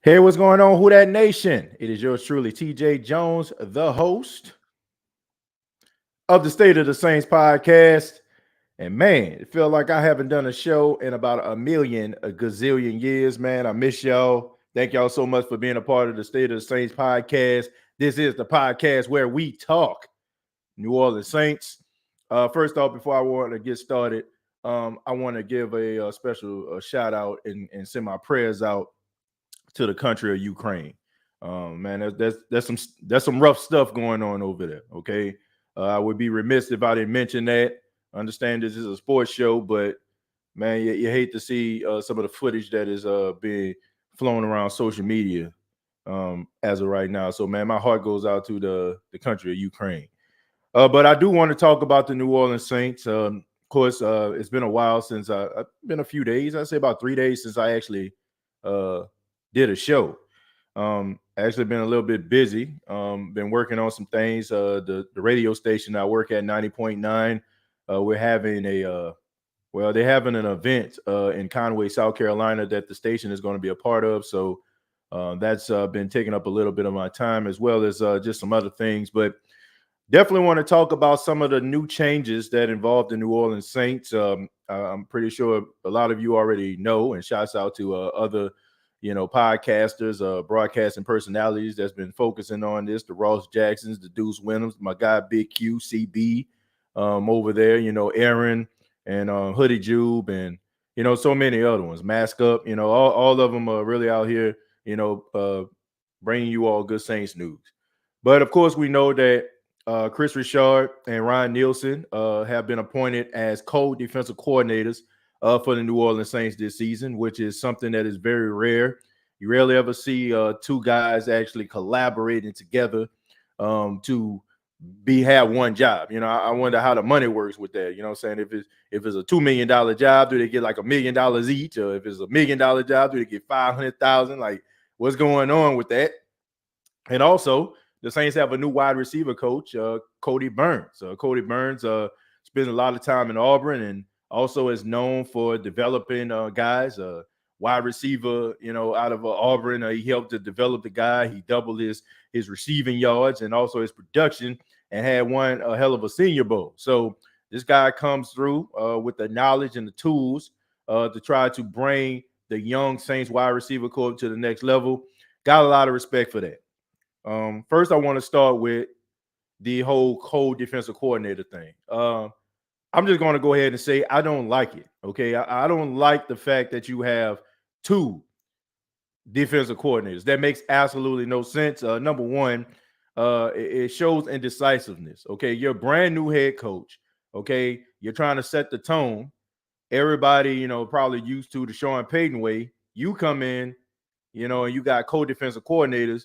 Hey, what's going on, Who That Nation? It is yours truly, TJ Jones, the host of the State of the Saints podcast. And man, it feels like I haven't done a show in about a gazillion years, man. I miss y'all. Thank y'all so much for being a part of the State of the Saints podcast. This is the podcast where we talk New Orleans Saints. First off, before I want to get started, I want to give a special shout out and send my prayers out to the country of Ukraine. Man, that's some rough stuff going on over there. Okay, I would be remiss if I didn't mention that. I understand this is a sports show, but man, you hate to see some of the footage that is being flown around social media as of right now. So, man, my heart goes out to the country of Ukraine. But I do want to talk about the New Orleans Saints. Of course, it's been a while since I've been a few days. I'd say about 3 days since I actually uh, did a show. Actually been a little bit busy. Been working on some things. The radio station I work at, 90.9, we're having they're having an event in Conway, South Carolina that the station is going to be a part of. So that's been taking up a little bit of my time, as well as just some other things. But definitely want to talk about some of the new changes that involve the New Orleans Saints. I'm pretty sure a lot of you already know, and shouts out to other podcasters, broadcasting personalities that's been focusing on this, the Ross Jacksons, the Deuce Winhams, my guy Big Q, CB over there, Aaron and Hoodie Jube, and so many other ones, Mask Up, all of them are really out here, bringing you all good Saints news. But of course, we know that Chris Richard and Ryan Nielsen have been appointed as co-defensive coordinators for the New Orleans Saints this season, which is something that is very rare. You rarely ever see two guys actually collaborating together to have one job. I wonder how the money works with that. You know what I'm saying? If it's a $2 million job, do they get like $1 million each? Or if it's a $1 million job, do they get 500,000? Like, what's going on with that? And also, the Saints have a new wide receiver coach, Cody Burns. Cody Burns spends a lot of time in Auburn and also is known for developing guys. Wide receiver, out of Auburn, he helped to develop the guy. He doubled his receiving yards and also his production, and had one a hell of a Senior Bowl. So this guy comes through with the knowledge and the tools to try to bring the young Saints wide receiver corps to the next level. Got a lot of respect for that. First, I want to start with the whole co-defensive coordinator thing. I'm just going to go ahead and say I don't like it. Okay, I don't like the fact that you have two defensive coordinators. That makes absolutely no sense. Number one, it shows indecisiveness. Okay, you're a brand new head coach. Okay, you're trying to set the tone. Everybody, probably used to the Sean Payton way. You come in, and you got co-defensive coordinators.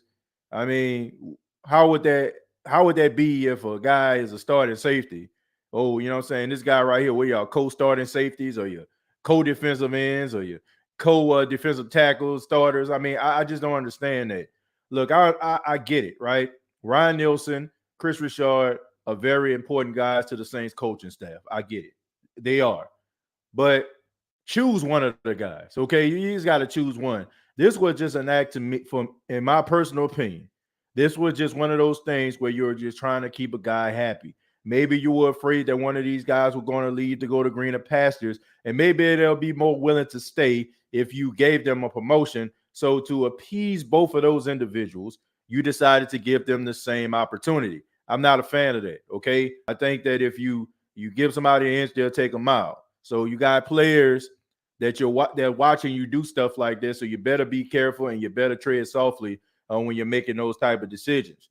I mean, how would that be if a guy is a starting safety? Oh, you know what I'm saying? This guy right here, where y'all co-starting safeties, or your co-defensive ends, or your co-defensive tackles, starters. I mean, I just don't understand that. Look, I get it, right? Ryan Nielsen, Chris Richard are very important guys to the Saints coaching staff. I get it. They are. But choose one of the guys, okay? You just got to choose one. This was just an act to me, in my personal opinion. This was just one of those things where you're just trying to keep a guy happy. Maybe you were afraid that one of these guys were going to leave to go to greener pastures, and maybe they'll be more willing to stay if you gave them a promotion. So to appease both of those individuals, you decided to give them the same opportunity. I'm not a fan of that, okay? I think that if you give somebody an inch, they'll take a mile. So you got players that they're watching you do stuff like this, so you better be careful and you better tread softly when you're making those type of decisions.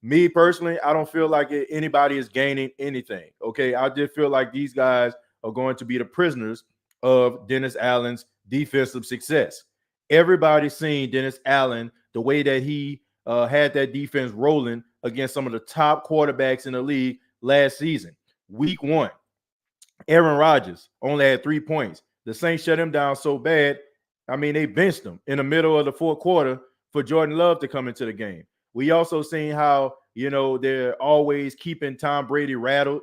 Me personally, I don't feel like anybody is gaining anything. Okay, I just feel like these guys are going to be the prisoners of Dennis Allen's defensive success. Everybody's seen Dennis Allen, the way that he had that defense rolling against some of the top quarterbacks in the league last season. Week 1, Aaron Rodgers only had 3 points. The Saints shut him down so bad, I mean, they benched him in the middle of the fourth quarter for Jordan Love to come into the game. We also seen how, they're always keeping Tom Brady rattled.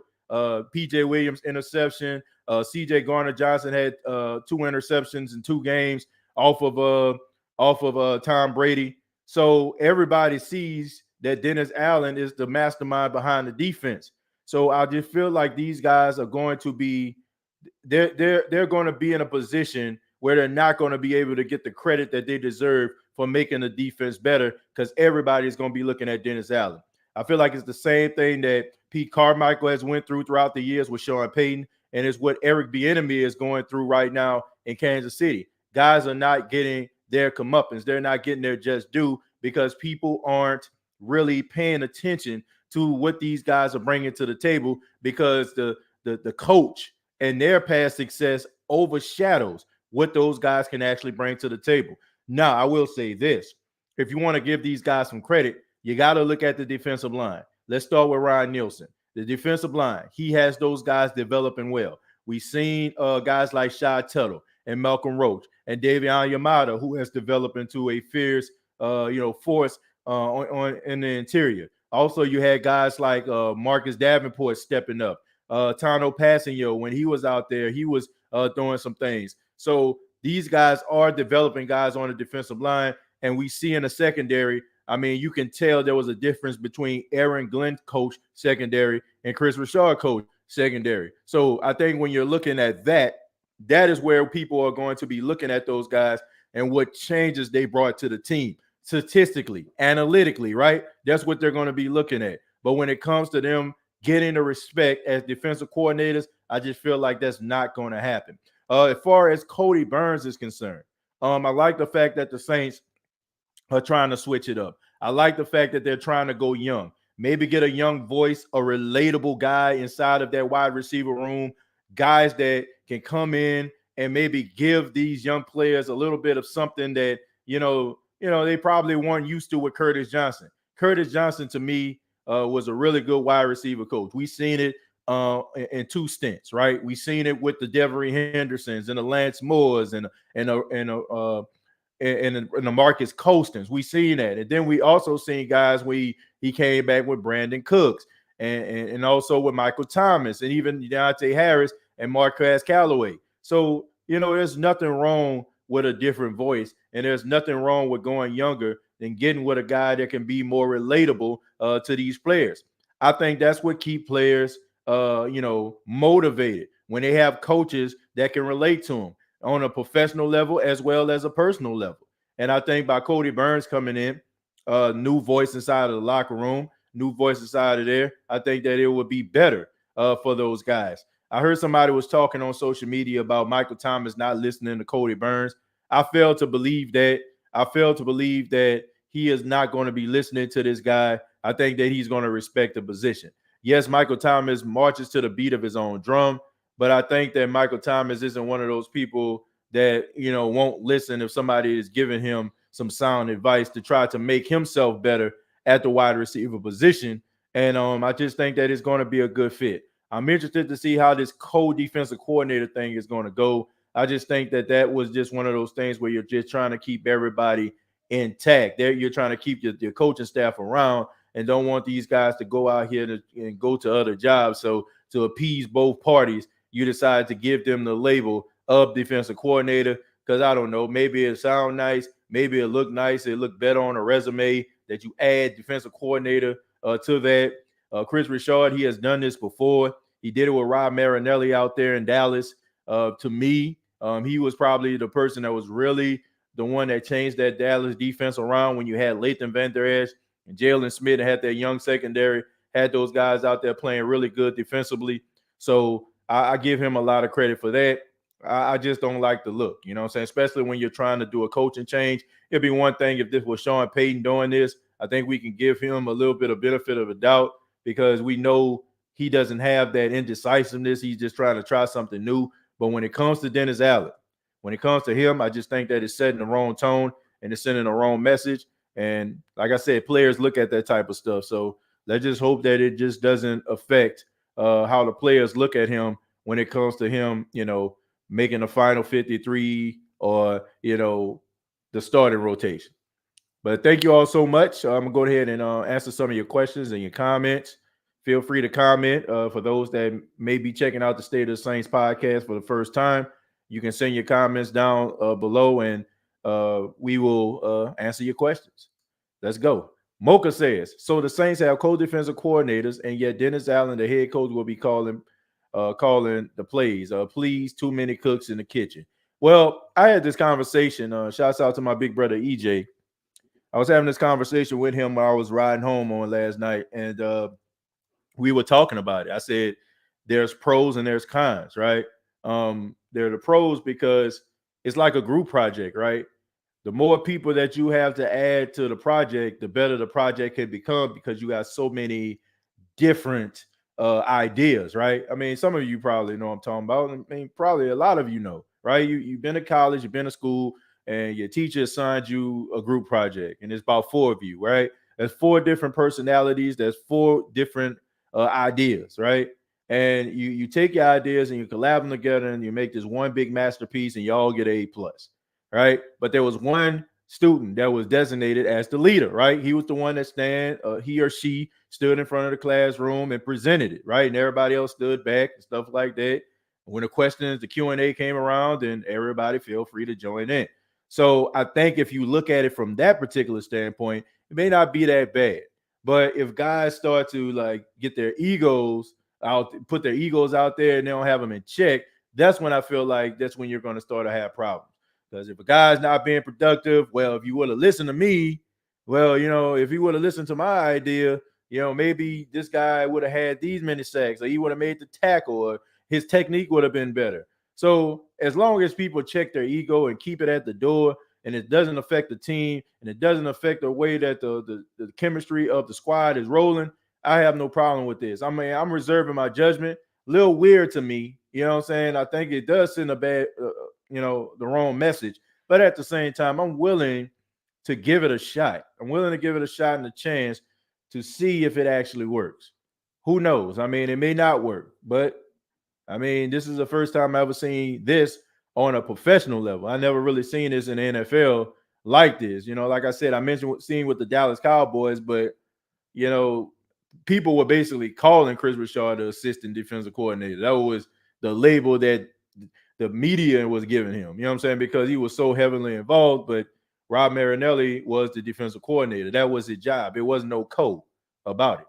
P.J. Williams interception. C.J. Garner-Johnson had 2 interceptions in 2 games off of off of Tom Brady. So everybody sees that Dennis Allen is the mastermind behind the defense. So I just feel like these guys are going to be they're going to be in a position where they're not going to be able to get the credit that they deserve for making the defense better because everybody is going to be looking at Dennis Allen. I feel like it's the same thing that Pete Carmichael has went through throughout the years with Sean Payton, and it's what Eric Bieniemy is going through right now in Kansas City. Guys are not getting their comeuppance; they're not getting their just due because people aren't really paying attention to what these guys are bringing to the table because the coach and their past success overshadows what those guys can actually bring to the table. Now, I will say this. If you want to give these guys some credit, you got to look at the defensive line. Let's start with Ryan Nielsen. The defensive line, he has those guys developing well. We've seen guys like Shy Tuttle and Malcolm Roach and Davion Yamada, who has developed into a fierce, force in the interior. Also, you had guys like Marcus Davenport stepping up. Tano Passanio, when he was out there, he was doing some things. So these guys are developing guys on the defensive line, and we see in the secondary. I mean, you can tell there was a difference between Aaron Glenn coach secondary and Chris Richard coach secondary. So I think when you're looking at that, that is where people are going to be looking at those guys and what changes they brought to the team statistically, analytically, right? That's what they're going to be looking at. But when it comes to them getting the respect as defensive coordinators, I just feel like that's not going to happen. As far as Cody Burns is concerned, I like the fact that the Saints are trying to switch it up. I like the fact that they're trying to go young. Maybe get a young voice, a relatable guy inside of that wide receiver room, guys that can come in and maybe give these young players a little bit of something that, they probably weren't used to with Curtis Johnson. Curtis Johnson, to me, was a really good wide receiver coach. We've seen it in two stints, right? We've seen it with the Devery Hendersons and the Lance Moores and the Marcus Costans. We seen that. And then we also seen guys he came back with Brandon Cooks and also with Michael Thomas and even Deontay Harris and Marquez Callaway. So, there's nothing wrong with a different voice, and there's nothing wrong with going younger than getting with a guy that can be more relatable to these players. I think that's what keep players, motivated when they have coaches that can relate to them on a professional level as well as a personal level. And I think by Cody Burns coming in, new voice inside of the locker room, new voice inside of there, I think that it would be better for those guys. I heard somebody was talking on social media about Michael Thomas not listening to Cody Burns. I fail to believe that. I fail to believe that he is not going to be listening to this guy. I think that he's going to respect the position. Yes, Michael Thomas marches to the beat of his own drum, but I think that Michael Thomas isn't one of those people that, won't listen if somebody is giving him some sound advice to try to make himself better at the wide receiver position. And I just think that it's going to be a good fit. I'm interested to see how this co-defensive coordinator thing is going to go. I just think that was just one of those things where you're just trying to keep everybody intact. You're trying to keep your coaching staff around and don't want these guys to go out here and go to other jobs. So to appease both parties, you decide to give them the label of defensive coordinator because, I don't know, maybe it sound nice, maybe it look nice, it look better on a resume that you add defensive coordinator to that. Chris Richard, he has done this before. He did it with Rob Marinelli out there in Dallas. To me, he was probably the person that was really the one that changed that Dallas defense around when you had Lathan Van Der Esch and Jalen Smith and had that young secondary, had those guys out there playing really good defensively. So I give him a lot of credit for that. I just don't like the look, you know what I'm saying? Especially when you're trying to do a coaching change. It'd be one thing if this was Sean Payton doing this. I think we can give him a little bit of benefit of a doubt because we know he doesn't have that indecisiveness. He's just trying to try something new. But when it comes to Dennis Allen, when it comes to him, I just think that it's setting the wrong tone and it's sending the wrong message. And like I said, players look at that type of stuff. So let's just hope that it just doesn't affect how the players look at him when it comes to him, making the final 53 or, the starting rotation. But thank you all so much. I'm going to go ahead and answer some of your questions and your comments. Feel free to comment. For those that may be checking out the State of the Saints podcast for the first time, you can send your comments down below, and we will answer your questions. Let's go. Mocha says, so the Saints have co-defensive coordinators, and yet Dennis Allen, the head coach, will be calling the plays. Please, too many cooks in the kitchen. Well, I had this conversation. Shouts out to my big brother EJ. I was having this conversation with him while I was riding home on last night, and we were talking about it. I said, there's pros and there's cons, right? There are the pros because it's like a group project, right? The more people that you have to add to the project, the better the project can become because you got so many different ideas, right? I mean, some of you probably know what I'm talking about. I mean, probably a lot of you know, right? You've been to college, you've been to school, and your teacher assigned you a group project, and it's about 4 of you, right? There's 4 different personalities. There's 4 different ideas, right? And you take your ideas and you collab them together, and you make this one big masterpiece, and y'all get A plus, right? But there was one student that was designated as the leader, right? He was the one that he or she stood in front of the classroom and presented it, right? And everybody else stood back and stuff like that. When the questions, the Q&A came around, then everybody feel free to join in. So I think if you look at it from that particular standpoint, it may not be that bad. But if guys start to like get their egos out, put their egos out there, and they don't have them in check, that's when I feel like that's when you're going to start to have problems. Because if a guy's not being productive, well, if you would have listened to me, well, if he would have listened to my idea, maybe this guy would have had these many sacks, or he would have made the tackle, or his technique would have been better. So as long as people check their ego and keep it at the door, and it doesn't affect the team, and it doesn't affect the way that the chemistry of the squad is rolling, I have no problem with this. I mean, I'm reserving my judgment. A little weird to me, you know what I'm saying? I think it does send a bad, the wrong message. But at the same time, I'm willing to give it a shot. I'm willing to give it a shot and a chance to see if it actually works. Who knows? I mean, it may not work, but I mean, this is the first time I ever seen this on a professional level. I never really seen this in the NFL like this. Like I said, I mentioned seeing with the Dallas Cowboys, but people were basically calling Chris Richard the assistant defensive coordinator. That was the label that the media was giving him. You know what I'm saying? Because he was so heavily involved, but Rob Marinelli was the defensive coordinator. That was his job. It wasn't no code about it.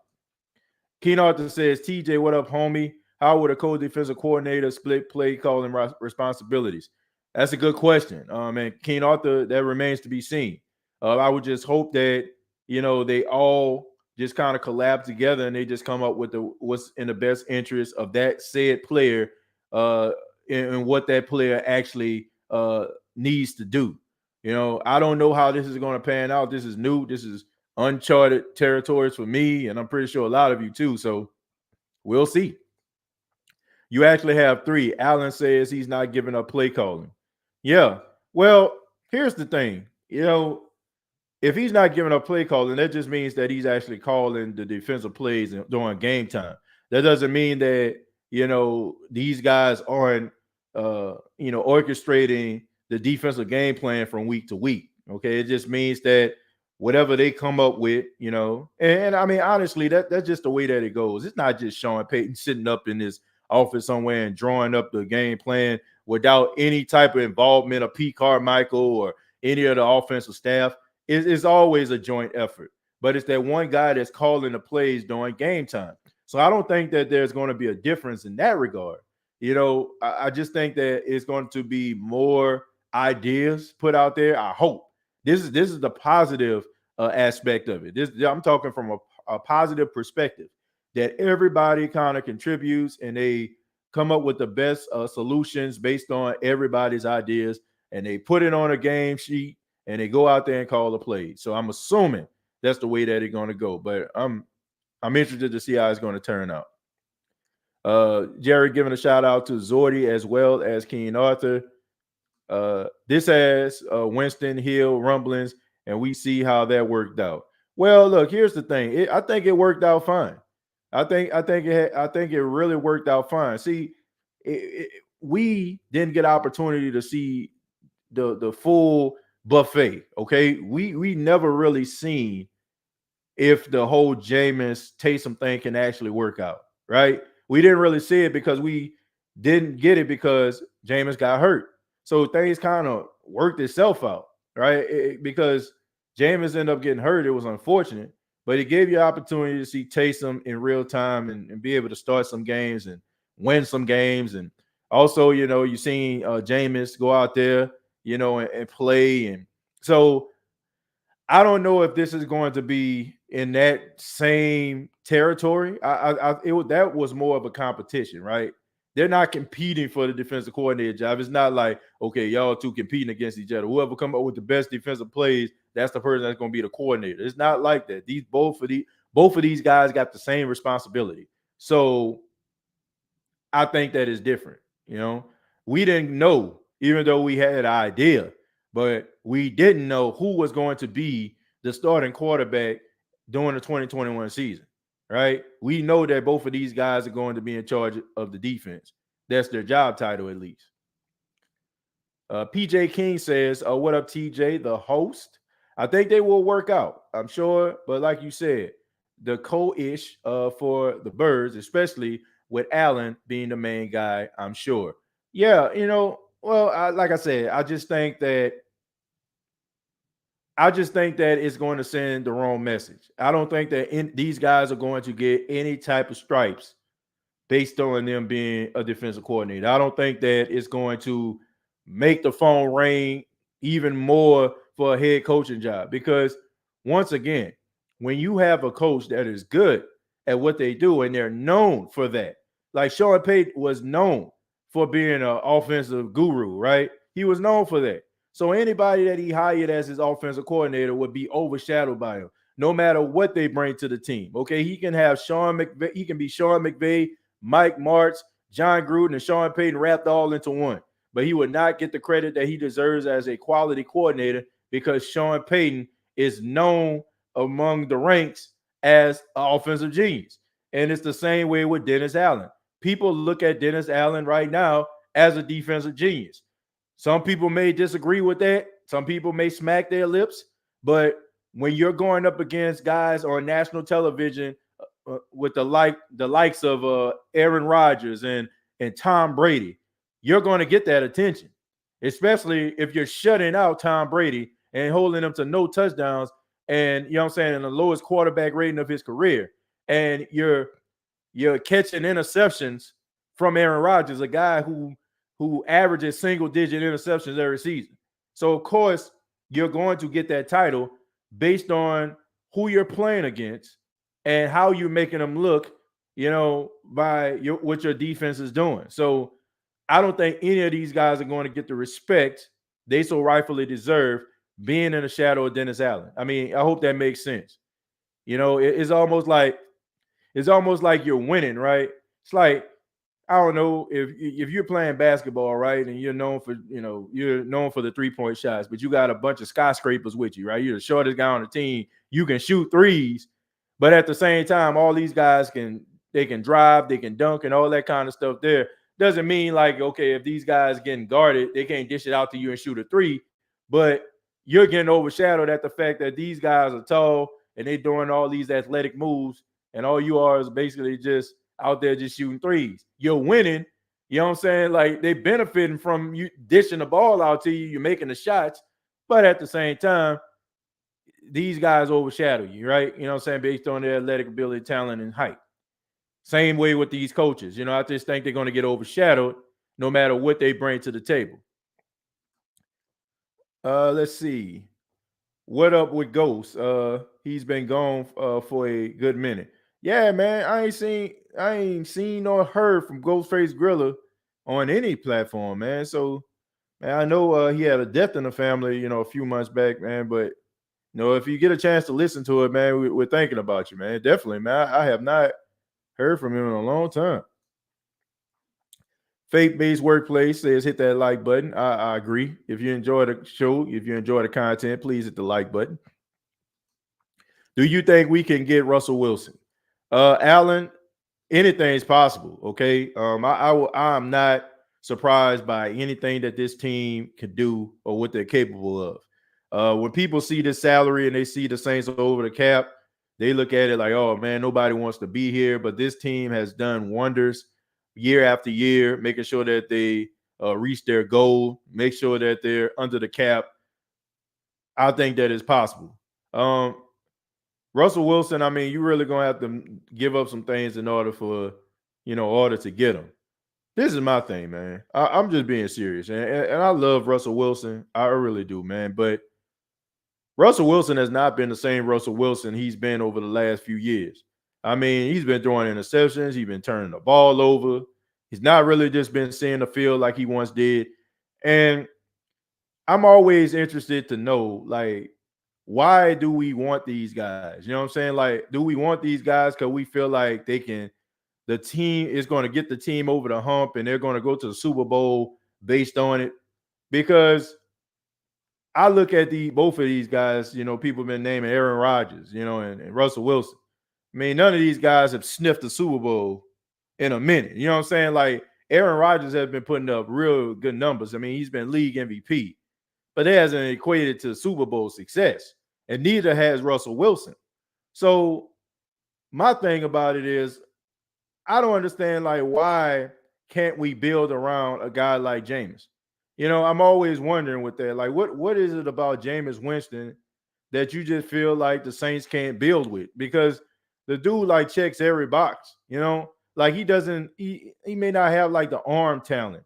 Keen Arthur says, TJ, what up, homie? How would a co-defensive coordinator split play calling responsibilities? That's a good question. And Keen Arthur, that remains to be seen. I would just hope that, they all just kind of collab together and they just come up with what's in the best interest of that said player and what that player actually needs to do. I don't know how this is going to pan out. This is new. This is uncharted territories for me, and I'm pretty sure a lot of you too. So we'll see. You actually have 3. Allen says he's not giving up play calling. Yeah. Well, here's the thing. If he's not giving up play calling, that just means that he's actually calling the defensive plays during game time. That doesn't mean that, these guys aren't, orchestrating the defensive game plan from week to week. Okay. It just means that whatever they come up with, and I mean, honestly, that's just the way that it goes. It's not just Sean Payton sitting up in his office somewhere and drawing up the game plan without any type of involvement of Pete Carmichael or any of the offensive staff. It's always a joint effort, but it's that one guy that's calling the plays during game time. So I don't think that there's going to be a difference in that regard. I just think that it's going to be more ideas put out there. I hope this is the positive aspect of it. I'm talking from a positive perspective that everybody kind of contributes and they come up with the best solutions based on everybody's ideas, and they put it on a game sheet and they go out there and call the play. So I'm assuming that's the way that it's going to go. But I'm interested to see how it's going to turn out. Jerry giving a shout out to Zordy as well as Keen Arthur. This has Winston Hill rumblings, and we see how that worked out. Well, look, here's the thing. I think it worked out fine. I think it really worked out fine. See, we didn't get opportunity to see the full buffet. Okay, we never really seen if the whole Jameis Taysom thing can actually work out, right? We didn't really see it because we didn't get it because Jameis got hurt. So things kind of worked itself out, right? Because Jameis ended up getting hurt. It was unfortunate, but it gave you opportunity to see Taysom in real time and be able to start some games and win some games. And also, you seen Jameis go out there, and play. And so I don't know if this is going to be in that same territory. That was more of a competition, right? They're not competing for the defensive coordinator job. It's not like, okay, y'all two competing against each other. Whoever come up with the best defensive plays, that's the person that's going to be the coordinator. It's not like that. Both of these guys got the same responsibility. So I think that is different. We didn't know, even though we had an idea, but we didn't know who was going to be the starting quarterback during the 2021 season, right? We know that both of these guys are going to be in charge of the defense. That's their job title, at least. PJ King says, what up, TJ, the host? I think they will work out, I'm sure. But like you said, the co-ish for the Birds, especially with Allen being the main guy, I'm sure. Yeah, like I said, I just think that it's going to send the wrong message. I don't think that these guys are going to get any type of stripes based on them being a defensive coordinator. I don't think that it's going to make the phone ring even more for a head coaching job, because once again, when you have a coach that is good at what they do and they're known for that, like Sean Payton was known for being an offensive guru, right? He was known for that. So anybody that he hired as his offensive coordinator would be overshadowed by him, no matter what they bring to the team. Okay, he can have Sean McVay, he can be Sean McVay, Mike Martz, John Gruden, and Sean Payton wrapped all into one. But he would not get the credit that he deserves as a quality coordinator, because Sean Payton is known among the ranks as an offensive genius. And it's the same way with Dennis Allen. People look at Dennis Allen right now as a defensive genius. Some people may disagree with that. Some people may smack their lips. But when you're going up against guys on national television with the likes of Aaron Rodgers and Tom Brady, you're going to get that attention, especially if you're shutting out Tom Brady and holding him to no touchdowns, and in the lowest quarterback rating of his career, and you're catching interceptions from Aaron Rodgers, a guy who averages single-digit interceptions every season. So of course you're going to get that title based on who you're playing against and how you're making them look, by what your defense is doing. So I don't think any of these guys are going to get the respect they so rightfully deserve being in the shadow of Dennis Allen. I mean, I hope that makes sense. It's almost like you're winning, right? It's like, I don't know, if you're playing basketball, right, and you're known for the 3-point shots, but you got a bunch of skyscrapers with you, right? You're the shortest guy on the team. You can shoot threes, but at the same time, all these guys can drive, they can dunk, and all that kind of stuff there. Doesn't mean like, okay, if these guys getting guarded, they can't dish it out to you and shoot a three, but you're getting overshadowed at the fact that these guys are tall and they're doing all these athletic moves, and all you are is basically just out there just shooting threes. You're winning, you know what I'm saying? Like, they benefiting from you dishing the ball out to you, you're making the shots, but at the same time, these guys overshadow you, right? You know what I'm saying? Based on their athletic ability, talent, and height. Same way with these coaches. I just think they're going to get overshadowed no matter what they bring to the table. Let's see. What up with Ghost? He's been gone for a good minute. Yeah, man. I ain't seen or heard from Ghostface Griller on any platform, man. So, man, I know he had a death in the family, a few months back, man. But if you get a chance to listen to it, man, we're thinking about you, man. Definitely, man. I have not heard from him in a long time. Faith-based workplace says hit that like button. I agree. If you enjoy the show, if you enjoy the content, please hit the like button. Do you think we can get Russell Wilson? Allen, anything is possible. Okay. I'm not surprised by anything that this team could do or what they're capable of. When people see this salary and they see the Saints over the cap, they look at it like, oh man, nobody wants to be here. But this team has done wonders year after year, making sure that they reach their goal, make sure that they're under the cap I think that is possible. Russell Wilson, I mean, you really gonna have to give up some things in order for order to get him. This is my thing, man. I'm just being serious, and I love Russell Wilson. I really do, man. But Russell Wilson has not been the same Russell Wilson he's been over the last few years. I mean, he's been throwing interceptions. He's been turning the ball over. He's not really just been seeing the field like he once did. And I'm always interested to know, like, why do we want these guys? You know what I'm saying? Like, do we want these guys because we feel like the team is going to get the team over the hump and they're going to go to the Super Bowl based on it? Because I look at both of these guys, people have been naming Aaron Rodgers, and Russell Wilson. I mean, none of these guys have sniffed the Super Bowl in a minute. You know what I'm saying? Like, Aaron Rodgers has been putting up real good numbers. I mean, he's been league MVP, but it hasn't equated to Super Bowl success. And neither has Russell Wilson. So my thing about it is, I don't understand, like, why can't we build around a guy like Jameis? I'm always wondering with that. Like, what is it about Jameis Winston that you just feel like the Saints can't build with? Because the dude, like, checks every box, like he may not have like the arm talent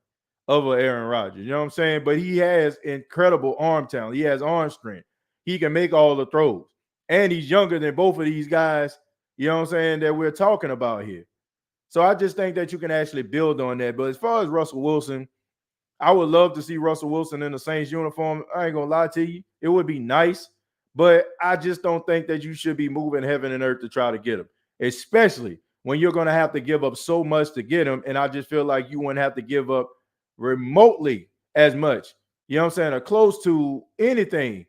of an Aaron Rodgers, you know what I'm saying? But he has incredible arm talent. He has arm strength. He can make all the throws. And he's younger than both of these guys, you know what I'm saying, that we're talking about here. So I just think that you can actually build on that. But as far as Russell Wilson, I would love to see Russell Wilson in the Saints uniform. I ain't gonna lie to you. It would be nice, but I just don't think that you should be moving heaven and earth to try to get him, especially when you're gonna have to give up so much to get him. And I just feel like you wouldn't have to give up remotely as much, you know what I'm saying, or close to anything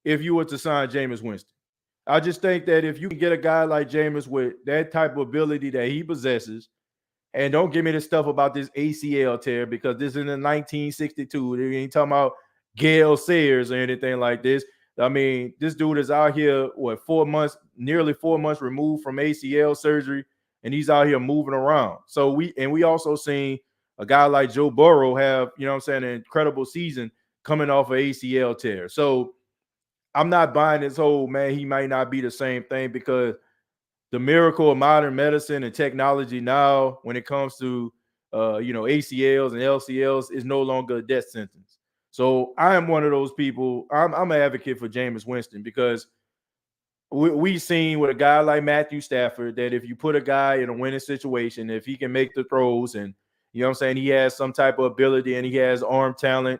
if you were to sign Jameis Winston. I just think that if you can get a guy like Jameis with that type of ability that he possesses, and don't give me this stuff about this ACL tear, because this isn't 1962. They ain't talking about Gale Sayers or anything like this. I mean, this dude is out here, nearly 4 months removed from ACL surgery, and he's out here moving around. So we also seen a guy like Joe Burrow have, you know what I'm saying, an incredible season coming off of ACL tear. So I'm not buying this whole, man, he might not be the same thing, because the miracle of modern medicine and technology now, when it comes to ACLs and LCLs, is no longer a death sentence. So I am one of those people. I'm an advocate for Jameis Winston, because we've seen with a guy like Matthew Stafford that if you put a guy in a winning situation, if he can make the throws and, you know what I'm saying, he has some type of ability and he has arm talent,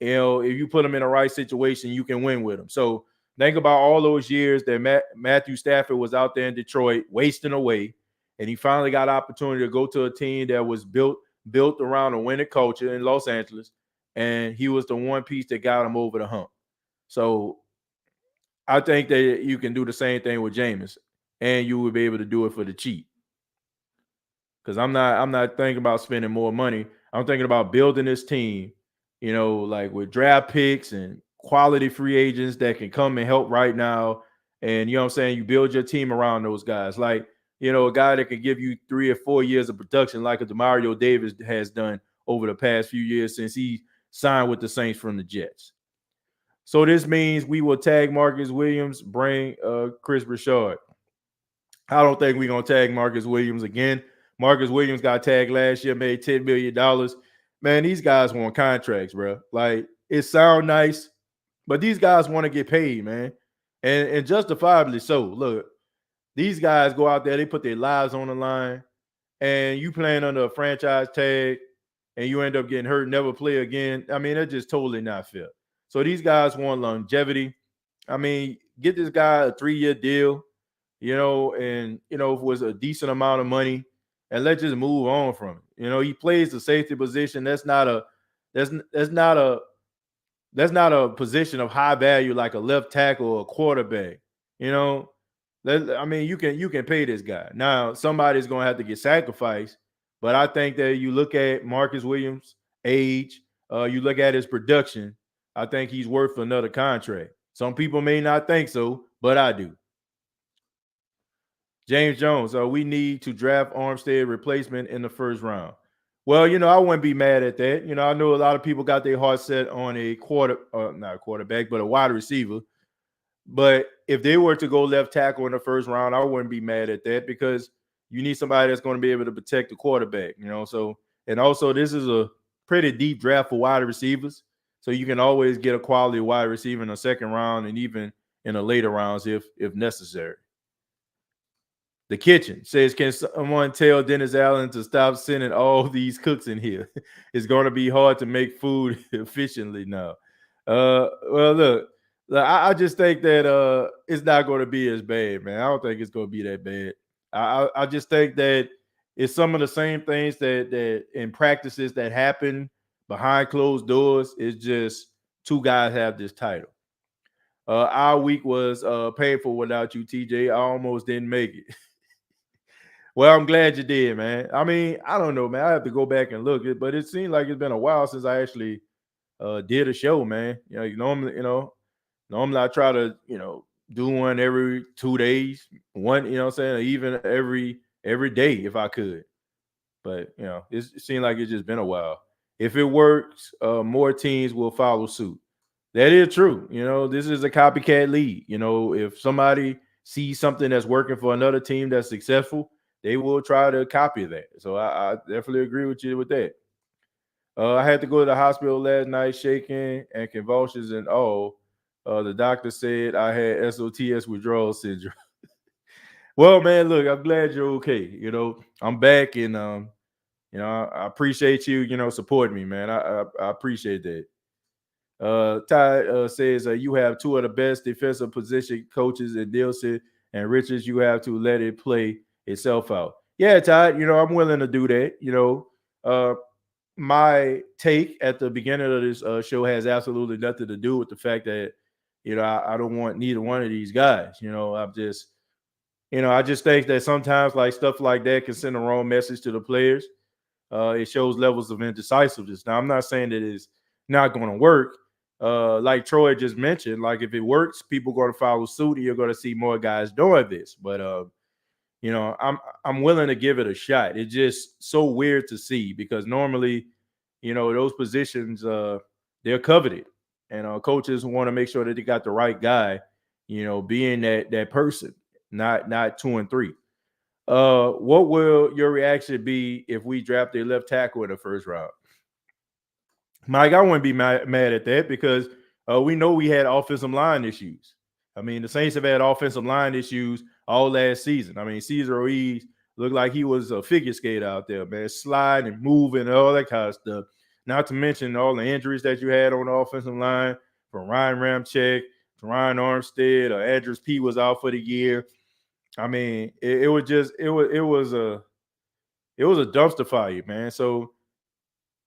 if you put him in the right situation, you can win with him. So think about all those years that Matthew Stafford was out there in Detroit wasting away, and he finally got an opportunity to go to a team that was built around a winning culture in Los Angeles, and he was the one piece that got him over the hump. So I think that you can do the same thing with Jameis, and you will be able to do it for the cheap. Because I'm not thinking about spending more money. I'm thinking about building this team, like with draft picks and quality free agents that can come and help right now. And you know what I'm saying? You build your team around those guys. Like, a guy that can give you 3 or 4 years of production, like a Demario Davis has done over the past few years since he signed with the Saints from the Jets. So this means we will tag Marcus Williams, bring Chris Richard. I don't think we're going to tag Marcus Williams again. Marcus Williams got tagged last year, made $10 million. Man, these guys want contracts, bro. Like, it sounds nice, but these guys want to get paid, man. And justifiably so. Look, these guys go out there, they put their lives on the line, and you playing under a franchise tag, and you end up getting hurt, never play again. I mean, that's just totally not fair. So these guys want longevity. I mean, get this guy a 3-year deal, and, if it was a decent amount of money, and let's just move on from it. He plays the safety position. That's not a position of high value like a left tackle or a quarterback. I mean, you can pay this guy. Now, somebody's going to have to get sacrificed, but I think that you look at Marcus Williams' age, you look at his production, I think he's worth another contract. Some people may not think so, but I do. James Jones, we need to draft Armstead replacement in the first round. Well, I wouldn't be mad at that. I know a lot of people got their heart set on a not a quarterback, but a wide receiver. But if they were to go left tackle in the first round, I wouldn't be mad at that because you need somebody that's going to be able to protect the quarterback. So and also this is a pretty deep draft for wide receivers, so you can always get a quality wide receiver in the second round and even in the later rounds if necessary. The kitchen says, can someone tell Dennis Allen to stop sending all these cooks in here? It's going to be hard to make food efficiently now. Well, look, I just think that it's not going to be as bad, man. I don't think it's going to be that bad. I just think that it's some of the same things that in practices that happen behind closed doors. It's just two guys have this title. Our week was painful without you, TJ. I almost didn't make it. Well, I'm glad you did, man. I mean, I don't know, man. I have to go back and look it, but it seems like it's been a while since I actually did a show, man. Normally I try to, do one every 2 days, one, what I'm saying, or even every day if I could. But it seemed like it's just been a while. If it works, more teams will follow suit. That is true. This is a copycat league. If somebody sees something that's working for another team that's successful, they will try to copy that. So I definitely agree with you with that. I had to go to the hospital last night, shaking and convulsions and all. The doctor said I had SOTS withdrawal syndrome. Well, man, look, I'm glad you're okay. I'm back, and I appreciate you, supporting me, man. I appreciate that. Ty says you have two of the best defensive position coaches in Nielsen and Richards. You have to let it play itself out. Yeah, Todd, I'm willing to do that. My take at the beginning of this show has absolutely nothing to do with the fact that, I don't want neither one of these guys. I just think that sometimes like stuff like that can send the wrong message to the players. It shows levels of indecisiveness. Now, I'm not saying that it's not going to work. Like Troy just mentioned, like if it works, people are going to follow suit, and you're going to see more guys doing this. But I'm willing to give it a shot. It's just so weird to see because normally, those positions they're coveted, and coaches want to make sure that they got the right guy, being that person, not 2 and 3. What will your reaction be if we draft a left tackle in the first round? Mike, I wouldn't be mad at that because we know we had offensive line issues. I mean, the Saints have had offensive line issues all last season. I mean, Cesar Ruiz looked like he was a figure skater out there, man, sliding and moving and all that kind of stuff. Not to mention all the injuries that you had on the offensive line from Ryan Ramczyk to Ryan Armstead, or Andrews P was out for the year. I mean, it was a dumpster fire, man. So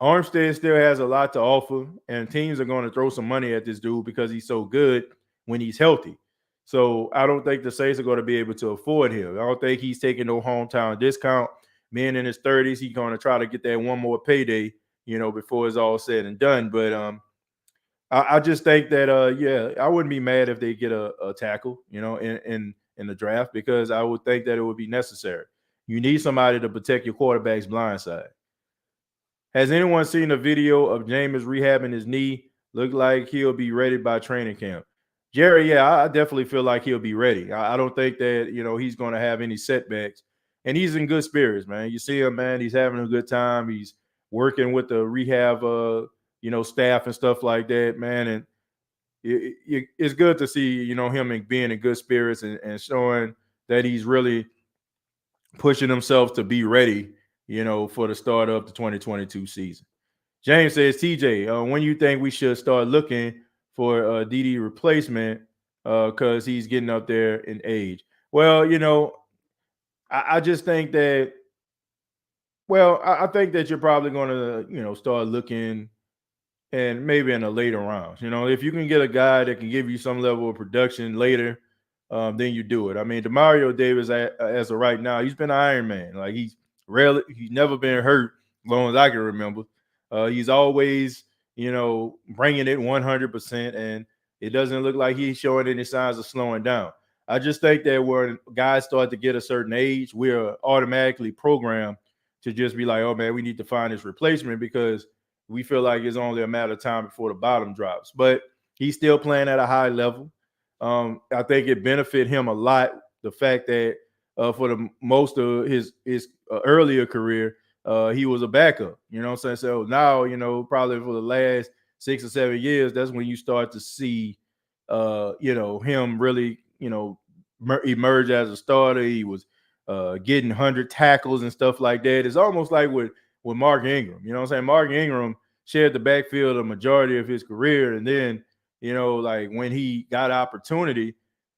Armstead still has a lot to offer, and teams are going to throw some money at this dude because he's so good when he's healthy. So I don't think the Saints are going to be able to afford him. I don't think he's taking no hometown discount. Man in his 30s, he's going to try to get that one more payday, before it's all said and done. But I just think that I wouldn't be mad if they get a tackle, in the draft, because I would think that it would be necessary. You need somebody to protect your quarterback's blind side. Has anyone seen a video of Jameis rehabbing his knee? Look like he'll be ready by training camp. Jerry, yeah, I definitely feel like he'll be ready. I don't think that, he's going to have any setbacks. And he's in good spirits, man. You see him, man, he's having a good time. He's working with the rehab, staff and stuff like that, man. And it's good to see, him being in good spirits and showing that he's really pushing himself to be ready, for the start of the 2022 season. James says, TJ, when you think we should start looking for a DD replacement because he's getting up there in age? Well, I just think that, I think that you're probably going to, start looking and maybe in the later rounds. If you can get a guy that can give you some level of production later, then you do it. I mean, DeMario Davis, as of right now, he's been an Iron Man. Like he's never been hurt as long as I can remember. He's always, bringing it 100%, and it doesn't look like he's showing any signs of slowing down. I just think that when guys start to get a certain age, we're automatically programmed to just be like, oh man, we need to find this replacement because we feel like it's only a matter of time before the bottom drops. But he's still playing at a high level. I think it benefit him a lot the fact that for the most of his earlier career, he was a backup. You know what I'm saying? So now, probably for the last 6 or 7 years, that's when you start to see, him really, emerge as a starter. He was getting 100 tackles and stuff like that. It's almost like with Mark Ingram. You know what I'm saying? Mark Ingram shared the backfield a majority of his career, and then like when he got opportunity,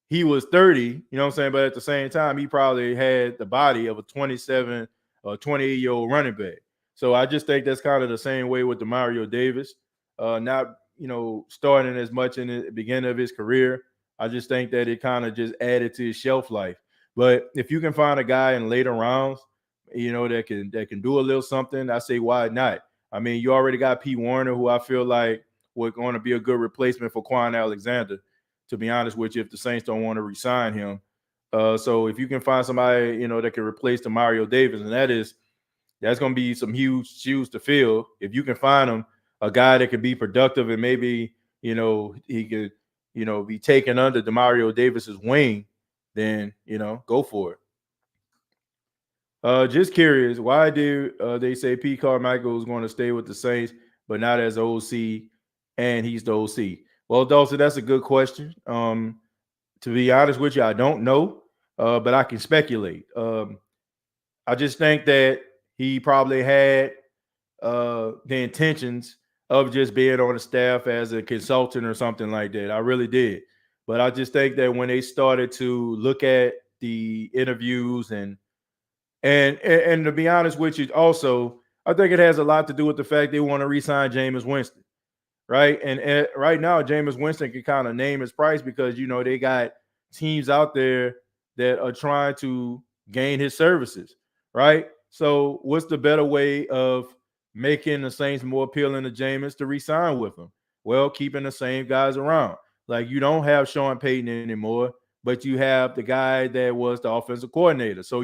he was 30. You know what I'm saying? But at the same time, he probably had the body of a 27 or 28-year-old running back. So I just think that's kind of the same way with Demario Davis. Not starting as much in the beginning of his career. I just think that it kind of just added to his shelf life. But if you can find a guy in later rounds, that can do a little something, I say why not? I mean, you already got Pete Warner, who I feel like was going to be a good replacement for Quan Alexander, to be honest with you, if the Saints don't want to re-sign him. So if you can find somebody, that can replace the Mario Davis, and that's going to be some huge shoes to fill. If you can find him a guy that can be productive and maybe, he could, be taken under Demario Davis's wing, then, go for it. Just curious, why do they say Pete Carmichael is going to stay with the Saints, but not as OC, and he's the OC? Well, Dawson, that's a good question. To be honest with you, I don't know, but I can speculate. I just think that he probably had the intentions of just being on the staff as a consultant or something like that. I really did. But I just think that when they started to look at the interviews and to be honest with you, also, I think it has a lot to do with the fact they want to re-sign Jameis Winston, right? And right now, Jameis Winston can kind of name his price because they got teams out there that are trying to gain his services, right? So, what's the better way of making the Saints more appealing to Jameis to re-sign with him? Well, keeping the same guys around. Like you don't have Sean Payton anymore, but you have the guy that was the offensive coordinator. So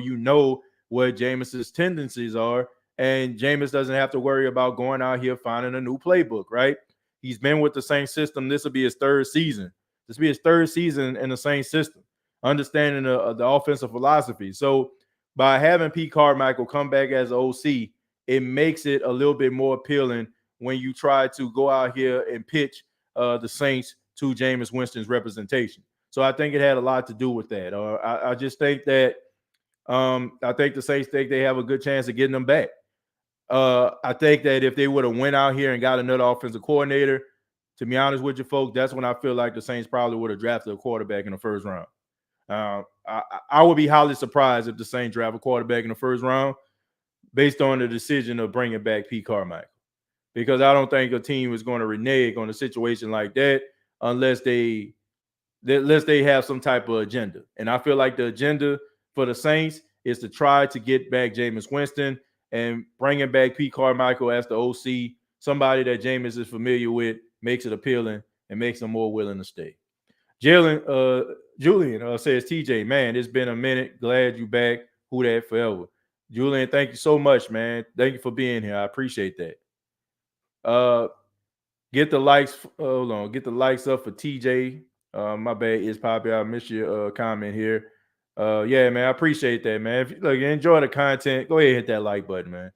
what Jameis's tendencies are, and Jameis doesn't have to worry about going out here finding a new playbook, right? He's been with the same system. This will be his third season. This will be his third season in the same system, understanding the offensive philosophy. So by having Pete Carmichael come back as OC, it makes it a little bit more appealing when you try to go out here and pitch the Saints to Jameis Winston's representation. So I think it had a lot to do with that. I just think that I think the Saints think they have a good chance of getting them back. I think that if they would have went out here and got another offensive coordinator, to be honest with you folks, that's when I feel like the Saints probably would have drafted a quarterback in the first round. I would be highly surprised if the Saints draft a quarterback in the first round based on the decision of bringing back Pete Carmichael, because I don't think a team is going to renege on a situation like that unless they have some type of agenda. And I feel like the agenda for the Saints is to try to get back Jameis Winston and bringing back Pete Carmichael as the OC, somebody that Jameis is familiar with, makes it appealing and makes them more willing to stay. Julian says, TJ, man, it's been a minute. Glad you back. Who that forever? Julian, thank you so much, man. Thank you for being here. I appreciate that. Get the likes. Hold on. Get the likes up for TJ. My bad, is Poppy. I missed your comment here. Yeah, man, I appreciate that, man. If you enjoy the content, go ahead and hit that like button, man.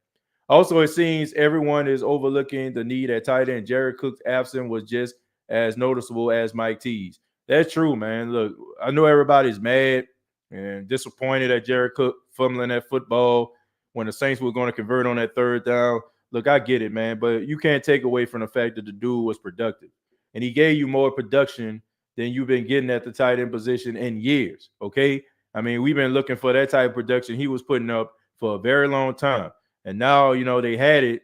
Also, it seems everyone is overlooking the need at tight end. Jared Cook's absence was just as noticeable as Mike T's. That's true, man. Look, I know everybody's mad and disappointed at Jared Cook fumbling that football when the Saints were going to convert on that third down. Look, I get it, man, but you can't take away from the fact that the dude was productive. And he gave you more production than you've been getting at the tight end position in years, okay? I mean, we've been looking for that type of production he was putting up for a very long time. And now, they had it.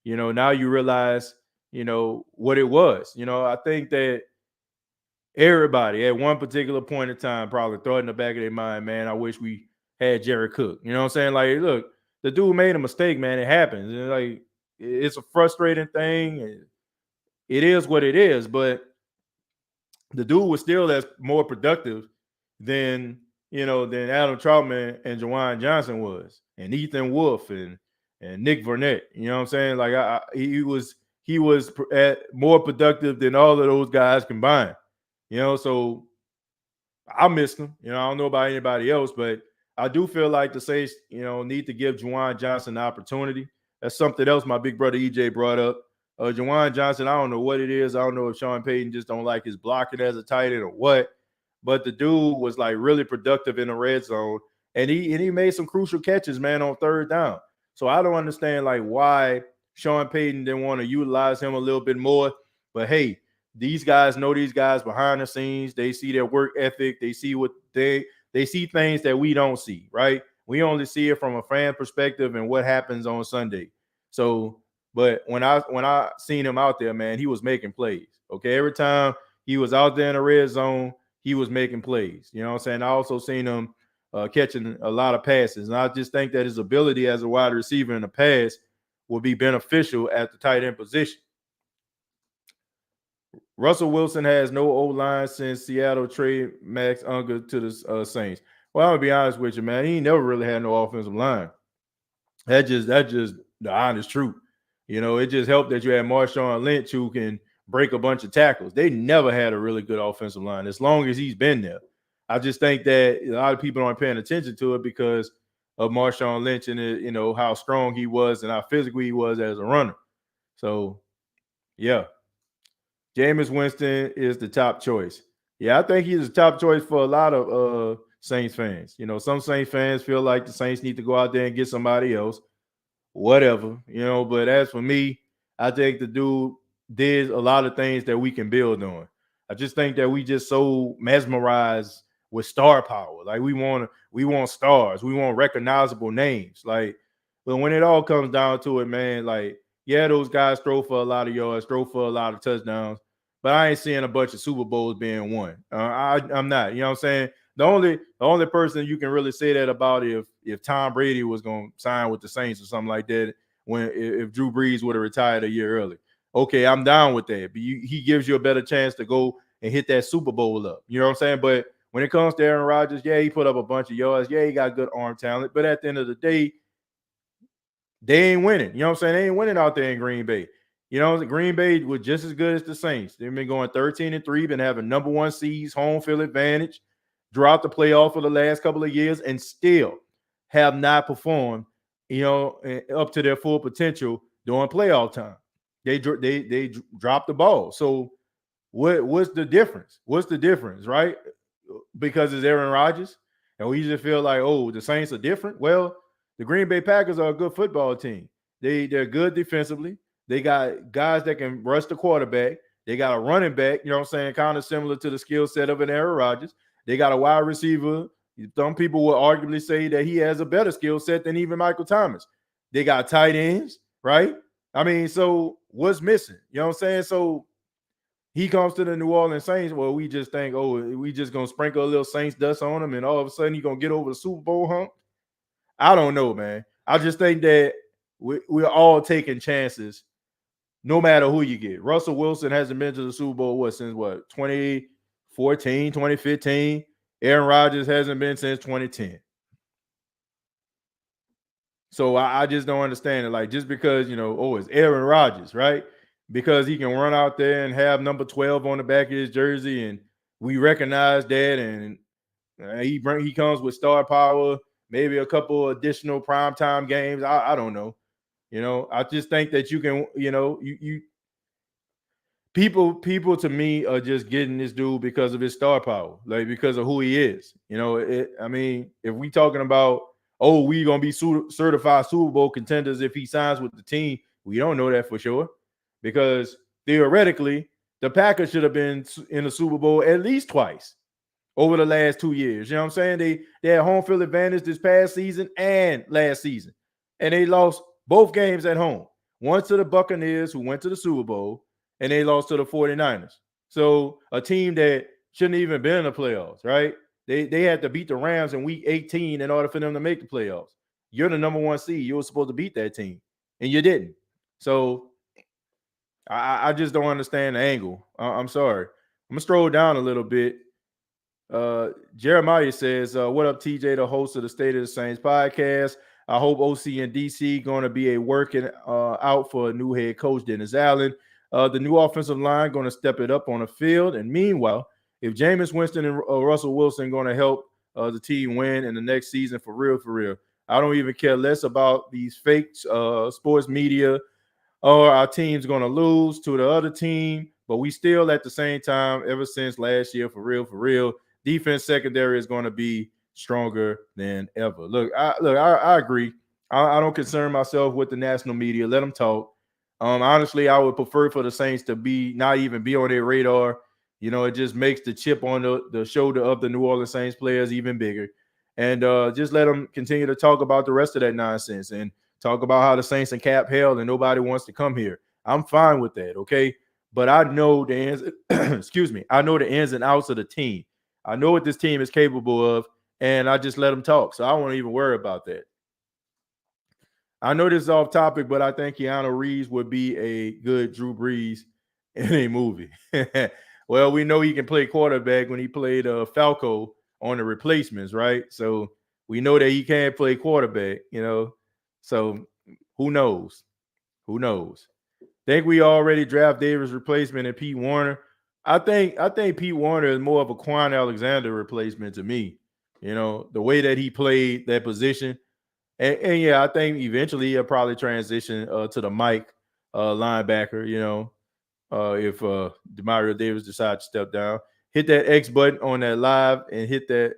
Now you realize, what it was. I think that everybody at one particular point in time probably thought in the back of their mind, man, I wish we had Jared Cook. You know what I'm saying? Like, look, the dude made a mistake, man. It happens. And like, it's a frustrating thing. It is what it is. But the dude was still as more productive than Adam Troutman and Jawan Johnson was, and Ethan Wolf and and Nick Vernett. You know what I'm saying? Like he was more productive than all of those guys combined. You know, so I missed him. You know, I don't know about anybody else, but I do feel like the Saints, need to give Juwan Johnson the opportunity. That's something else my big brother EJ brought up. Juwan Johnson, I don't know what it is. I don't know if Sean Payton just don't like his blocking as a tight end or what. But the dude was like really productive in the red zone, and he made some crucial catches, man, on third down. So I don't understand like why Sean Payton didn't want to utilize him a little bit more. But hey, these guys know these guys behind the scenes. They see their work ethic. They see what they see things that we don't see, right? We only see it from a fan perspective and what happens on Sunday. So, but when I seen him out there, man, he was making plays. Okay, every time he was out there in the red zone, he was making plays. You know what I'm saying? I also seen him catching a lot of passes, and I just think that his ability as a wide receiver in the pass will be beneficial at the tight end position. Russell Wilson has no O-line since Seattle traded Max Unger to the Saints. Well, I'm gonna be honest with you, man. He never really had no offensive line. That's just the honest truth. It just helped that you had Marshawn Lynch who can break a bunch of tackles. They never had a really good offensive line as long as he's been there. I just think that a lot of people aren't paying attention to it because of Marshawn Lynch and how strong he was and how physical he was as a runner. So, yeah. Jameis Winston is the top choice. Yeah, I think he's the top choice for a lot of Saints fans. Some Saints fans feel like the Saints need to go out there and get somebody else, whatever. But as for me, I think the dude did a lot of things that we can build on. I just think that we just so mesmerized with star power. Like we want stars, we want recognizable names. Like, but when it all comes down to it, man, like, yeah, those guys throw for a lot of yards, throw for a lot of touchdowns, but I ain't seeing a bunch of Super Bowls being won. I'm not. You know what I'm saying? The only person you can really say that about if Tom Brady was going to sign with the Saints or something like that, if Drew Brees would have retired a year early. Okay, I'm down with that. But he gives you a better chance to go and hit that Super Bowl up. You know what I'm saying? But when it comes to Aaron Rodgers, yeah, he put up a bunch of yards. Yeah, he got good arm talent. But at the end of the day, they ain't winning. You know what I'm saying? They ain't winning out there in Green Bay. Green Bay was just as good as the Saints. They've been going 13-3, been having number one seeds, home field advantage, dropped the playoff for the last couple of years, and still have not performed, up to their full potential during playoff time. They dropped the ball. So what's the difference? What's the difference, right? Because it's Aaron Rodgers, and we just feel like, oh, the Saints are different. Well, the Green Bay Packers are a good football team. They're good defensively. They got guys that can rush the quarterback. They got a running back, you know what I'm saying, kind of similar to the skill set of an Aaron Rodgers. They got a wide receiver. Some people will arguably say that he has a better skill set than even Michael Thomas. They got tight ends, right? I mean, so what's missing? You know what I'm saying? So he comes to the New Orleans Saints. Well, we just think, oh, we just going to sprinkle a little Saints dust on him, and all of a sudden he's going to get over the Super Bowl hump. I don't know, man. I just think that we're all taking chances no matter who you get. Russell Wilson hasn't been to the Super Bowl since 2014, 2015. Aaron Rodgers hasn't been since 2010. So I just don't understand it. Like, just because, it's Aaron Rodgers, right? Because he can run out there and have number 12 on the back of his jersey, and we recognize that, and he comes with star power, maybe a couple additional primetime games. I don't know. I just think that you can, people to me are just getting this dude because of his star power, like because of who he is. I mean, if we talking about, oh, we gonna be certified Super Bowl contenders if he signs with the team, we don't know that for sure, because theoretically the Packers should have been in the Super Bowl at least twice over the last 2 years. You know what I'm saying? They had home field advantage this past season and last season, and they lost both games at home. One to the Buccaneers, who went to the Super Bowl, and they lost to the 49ers. So a team that shouldn't even been in the playoffs, right? They had to beat the Rams in week 18 in order for them to make the playoffs. You're the number one seed. You were supposed to beat that team, and you didn't. So I just don't understand the angle. I'm sorry. I'm going to scroll down a little bit. Jeremiah says, what up, TJ, the host of the State of the Saints podcast? I hope OC and DC going to be a working out for a new head coach, Dennis Allen. The new offensive line going to step it up on the field. And meanwhile, if Jameis Winston and Russell Wilson going to help the team win in the next season for real, I don't even care less about these fake sports media or our team's going to lose to the other team. But we still, at the same time, ever since last year, for real, defense secondary is going to be stronger than ever. Look, I agree. I don't concern myself with the national media. Let them talk. Honestly, I would prefer for the Saints to not even be on their radar. It just makes the chip on the shoulder of the New Orleans Saints players even bigger. And just let them continue to talk about the rest of that nonsense and talk about how the Saints and cap hell and nobody wants to come here. I'm fine with that, okay? But I know the ins, excuse me, I know the ins and outs of the team. I know what this team is capable of, and I just let them talk. So I won't even worry about that. I know this is off topic, but I think Keanu Reeves would be a good Drew Brees in a movie. Well, we know he can play quarterback when he played Falco on the Replacements, right? So we know that he can play quarterback, So who knows? Think we already draft Davis replacement and Pete Warner. I think Pete Warner is more of a Quan Alexander replacement to me. The way that he played that position. And yeah, I think eventually he'll probably transition to the Mike linebacker, if Demario Davis decides to step down. Hit that X button on that live and hit that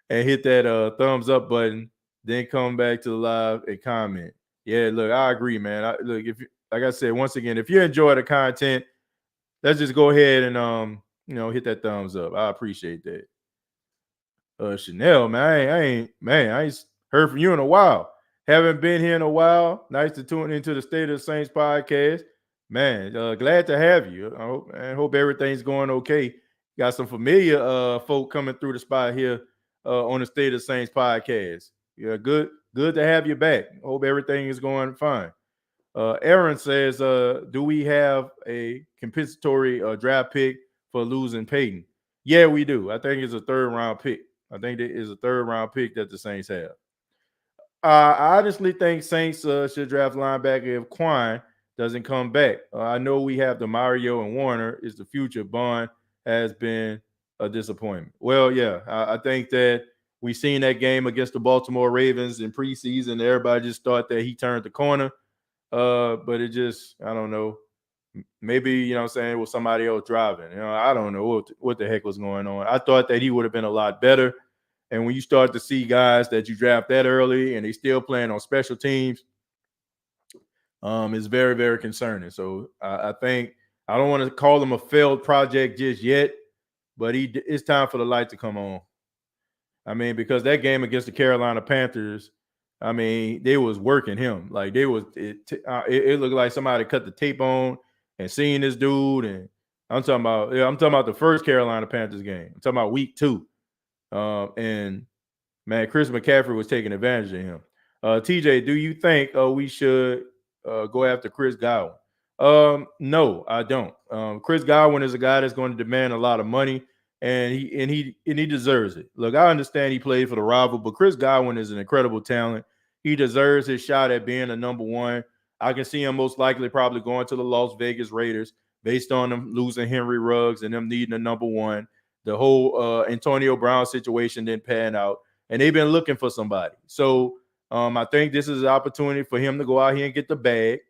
and hit that thumbs up button, then come back to the live and comment. Yeah, look, I agree, man. Like I said, once again, if you enjoy the content, let's just go ahead and hit that thumbs up. I appreciate that. Chanel, man, I ain't heard from you in a while. Haven't been here in a while. Nice to tune into the State of the Saints podcast. Man, glad to have you. I hope everything's going okay. Got some familiar folk coming through the spot here on the State of the Saints podcast. Yeah, good to have you back. Hope everything is going fine. Aaron says, do we have a compensatory draft pick for losing Peyton? Yeah, we do. I think it's a third-round pick. I think it is a third-round pick that the Saints have. I honestly think Saints should draft linebacker if Quan doesn't come back. I know we have Mario and Warner is the future. Bond has been a disappointment. Well, yeah, I think that we seen that game against the Baltimore Ravens in preseason. Everybody just thought that he turned the corner. But it just, I don't know. Maybe, it was somebody else driving. I don't know what the heck was going on. I thought that he would have been a lot better. And when you start to see guys that you draft that early and they still playing on special teams, it's very, very concerning. So I think I don't want to call him a failed project just yet, but it's time for the light to come on. I mean, because that game against the Carolina Panthers, I mean, they was working him. Like it looked like somebody cut the tape on and seen this dude. And I'm talking about the first Carolina Panthers game. I'm talking about week 2. And man, Chris McCaffrey was taking advantage of him. TJ, do you think we should go after Chris Godwin? No, I don't. Chris Godwin is a guy that's going to demand a lot of money, and he deserves it. Look, I understand he played for the rival, but Chris Godwin is an incredible talent. He deserves his shot at being a number one. I can see him most likely probably going to the Las Vegas Raiders based on them losing Henry Ruggs and them needing a number one. The whole Antonio Brown situation didn't pan out, and they've been looking for somebody. So I think this is an opportunity for him to go out here and get the bag,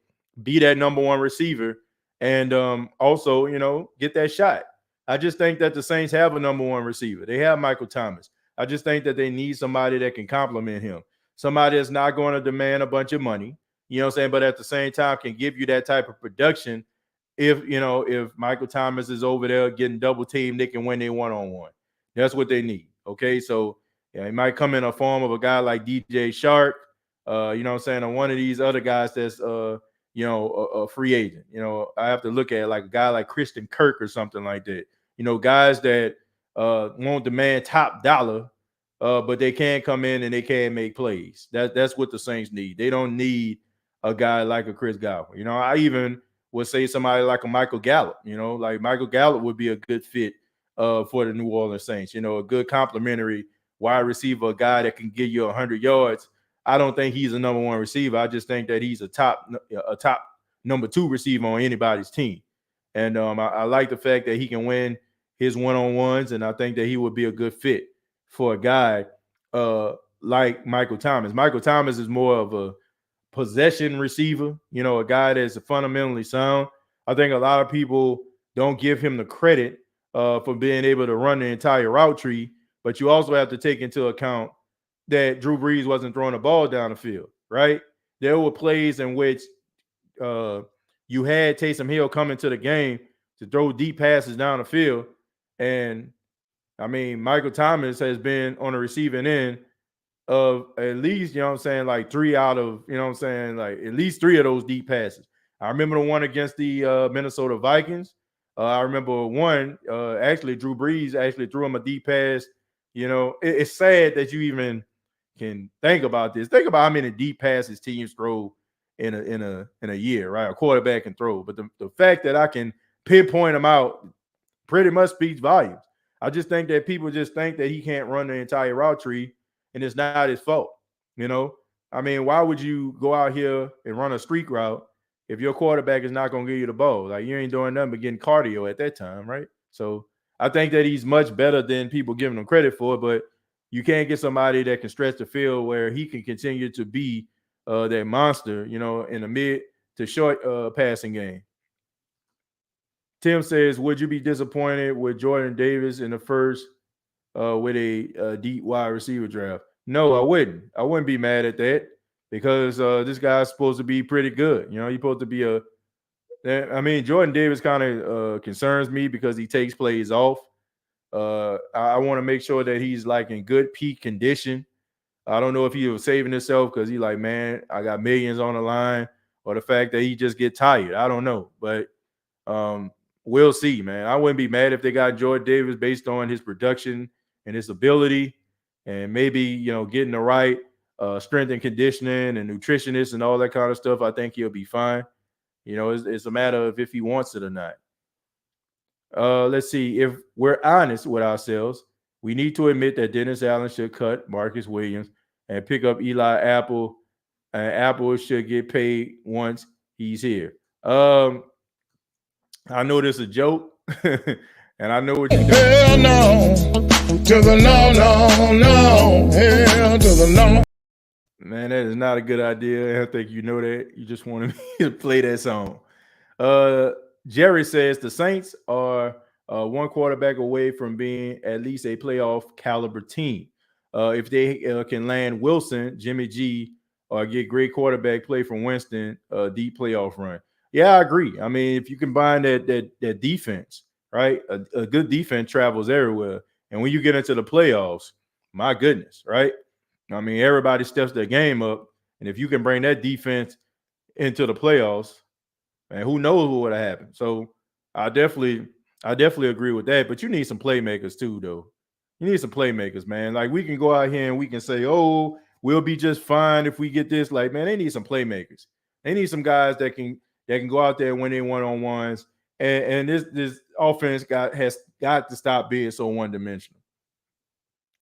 be that number one receiver, and also, get that shot. I just think that the Saints have a number one receiver. They have Michael Thomas. I just think that they need somebody that can complement him, somebody that's not going to demand a bunch of money, but at the same time can give you that type of production. If Michael Thomas is over there getting double teamed, they can win their one-on-one. That's what they need. Okay, so it might come in a form of a guy like DJ Shark, or one of these other guys that's a free agent. I have to look at like a guy like Christian Kirk or something like that. Guys that won't demand top dollar, but they can come in and they can make plays. That's what the Saints need. They don't need a guy like a Chris Godwin. I even would say somebody like a Michael Gallup. Like Michael Gallup would be a good fit for the New Orleans Saints. A good complimentary wide receiver, a guy that can give you 100 yards. I don't think he's a number one receiver. I just think that he's a top number two receiver on anybody's team. And I like the fact that he can win his one-on-ones, and I think that he would be a good fit for a guy like Michael Thomas. Michael Thomas is more of a possession receiver, a guy that's fundamentally sound. I think a lot of people don't give him the credit for being able to run the entire route tree, but you also have to take into account that Drew Brees wasn't throwing the ball down the field, right? There were plays in which you had Taysom Hill come into the game to throw deep passes down the field. And, I mean, Michael Thomas has been on the receiving end of at least, like 3 out of, like at least 3 of those deep passes. I remember the one against the Minnesota Vikings. I remember one, actually, Drew Brees actually threw him a deep pass. It's sad that you even can think about this. Think about how many deep passes teams throw in a year, right? A quarterback can throw. But the fact that I can pinpoint them out pretty much speaks volumes. I just think that people just think that he can't run the entire route tree, and it's not his fault. I mean, why would you go out here and run a streak route if your quarterback is not going to give you the ball? Like, you ain't doing nothing but getting cardio at that time, right? So I think that he's much better than people giving him credit for, but you can't get somebody that can stretch the field where he can continue to be that monster, in the mid to short passing game. Tim says, would you be disappointed with Jordan Davis in the first with a deep wide receiver draft? No, I wouldn't. I wouldn't be mad at that because this guy's supposed to be pretty good. He's supposed to be Jordan Davis kind of concerns me because he takes plays off. I want to make sure that he's like in good peak condition. I don't know if he was saving himself because he's like, man, I got millions on the line, or the fact that he just get tired. I don't know, but we'll see, man. I wouldn't be mad if they got Jordan Davis based on his production and his ability, and maybe getting the right strength and conditioning and nutritionist and all that kind of stuff. I think he'll be fine. It's a matter of if he wants it or not. Let's see. If we're honest with ourselves, we need to admit that Dennis Allen should cut Marcus Williams and pick up Eli Apple. And Apple should get paid once he's here. I know this is a joke, and I know what you're doing. Hell no, to the no, hell to the no. Man, that is not a good idea. I think you know that. You just wanted me to play that song. Jerry says the Saints are one quarterback away from being at least a playoff caliber team. If they can land Wilson, Jimmy G, or get great quarterback play from Winston, deep playoff run. Yeah, I agree. I mean, if you combine that defense, right? A good defense travels everywhere. And when you get into the playoffs, my goodness, right? I mean, everybody steps their game up. And if you can bring that defense into the playoffs, man, who knows what would have happened. So I definitely agree with that. But you need some playmakers too, though. You need some playmakers, man. Like, we can go out here and we can say, oh, we'll be just fine if we get this. Like, man, they need some playmakers. They need some guys that can go out there and win their one-on-ones. And this offense has got to stop being so one-dimensional.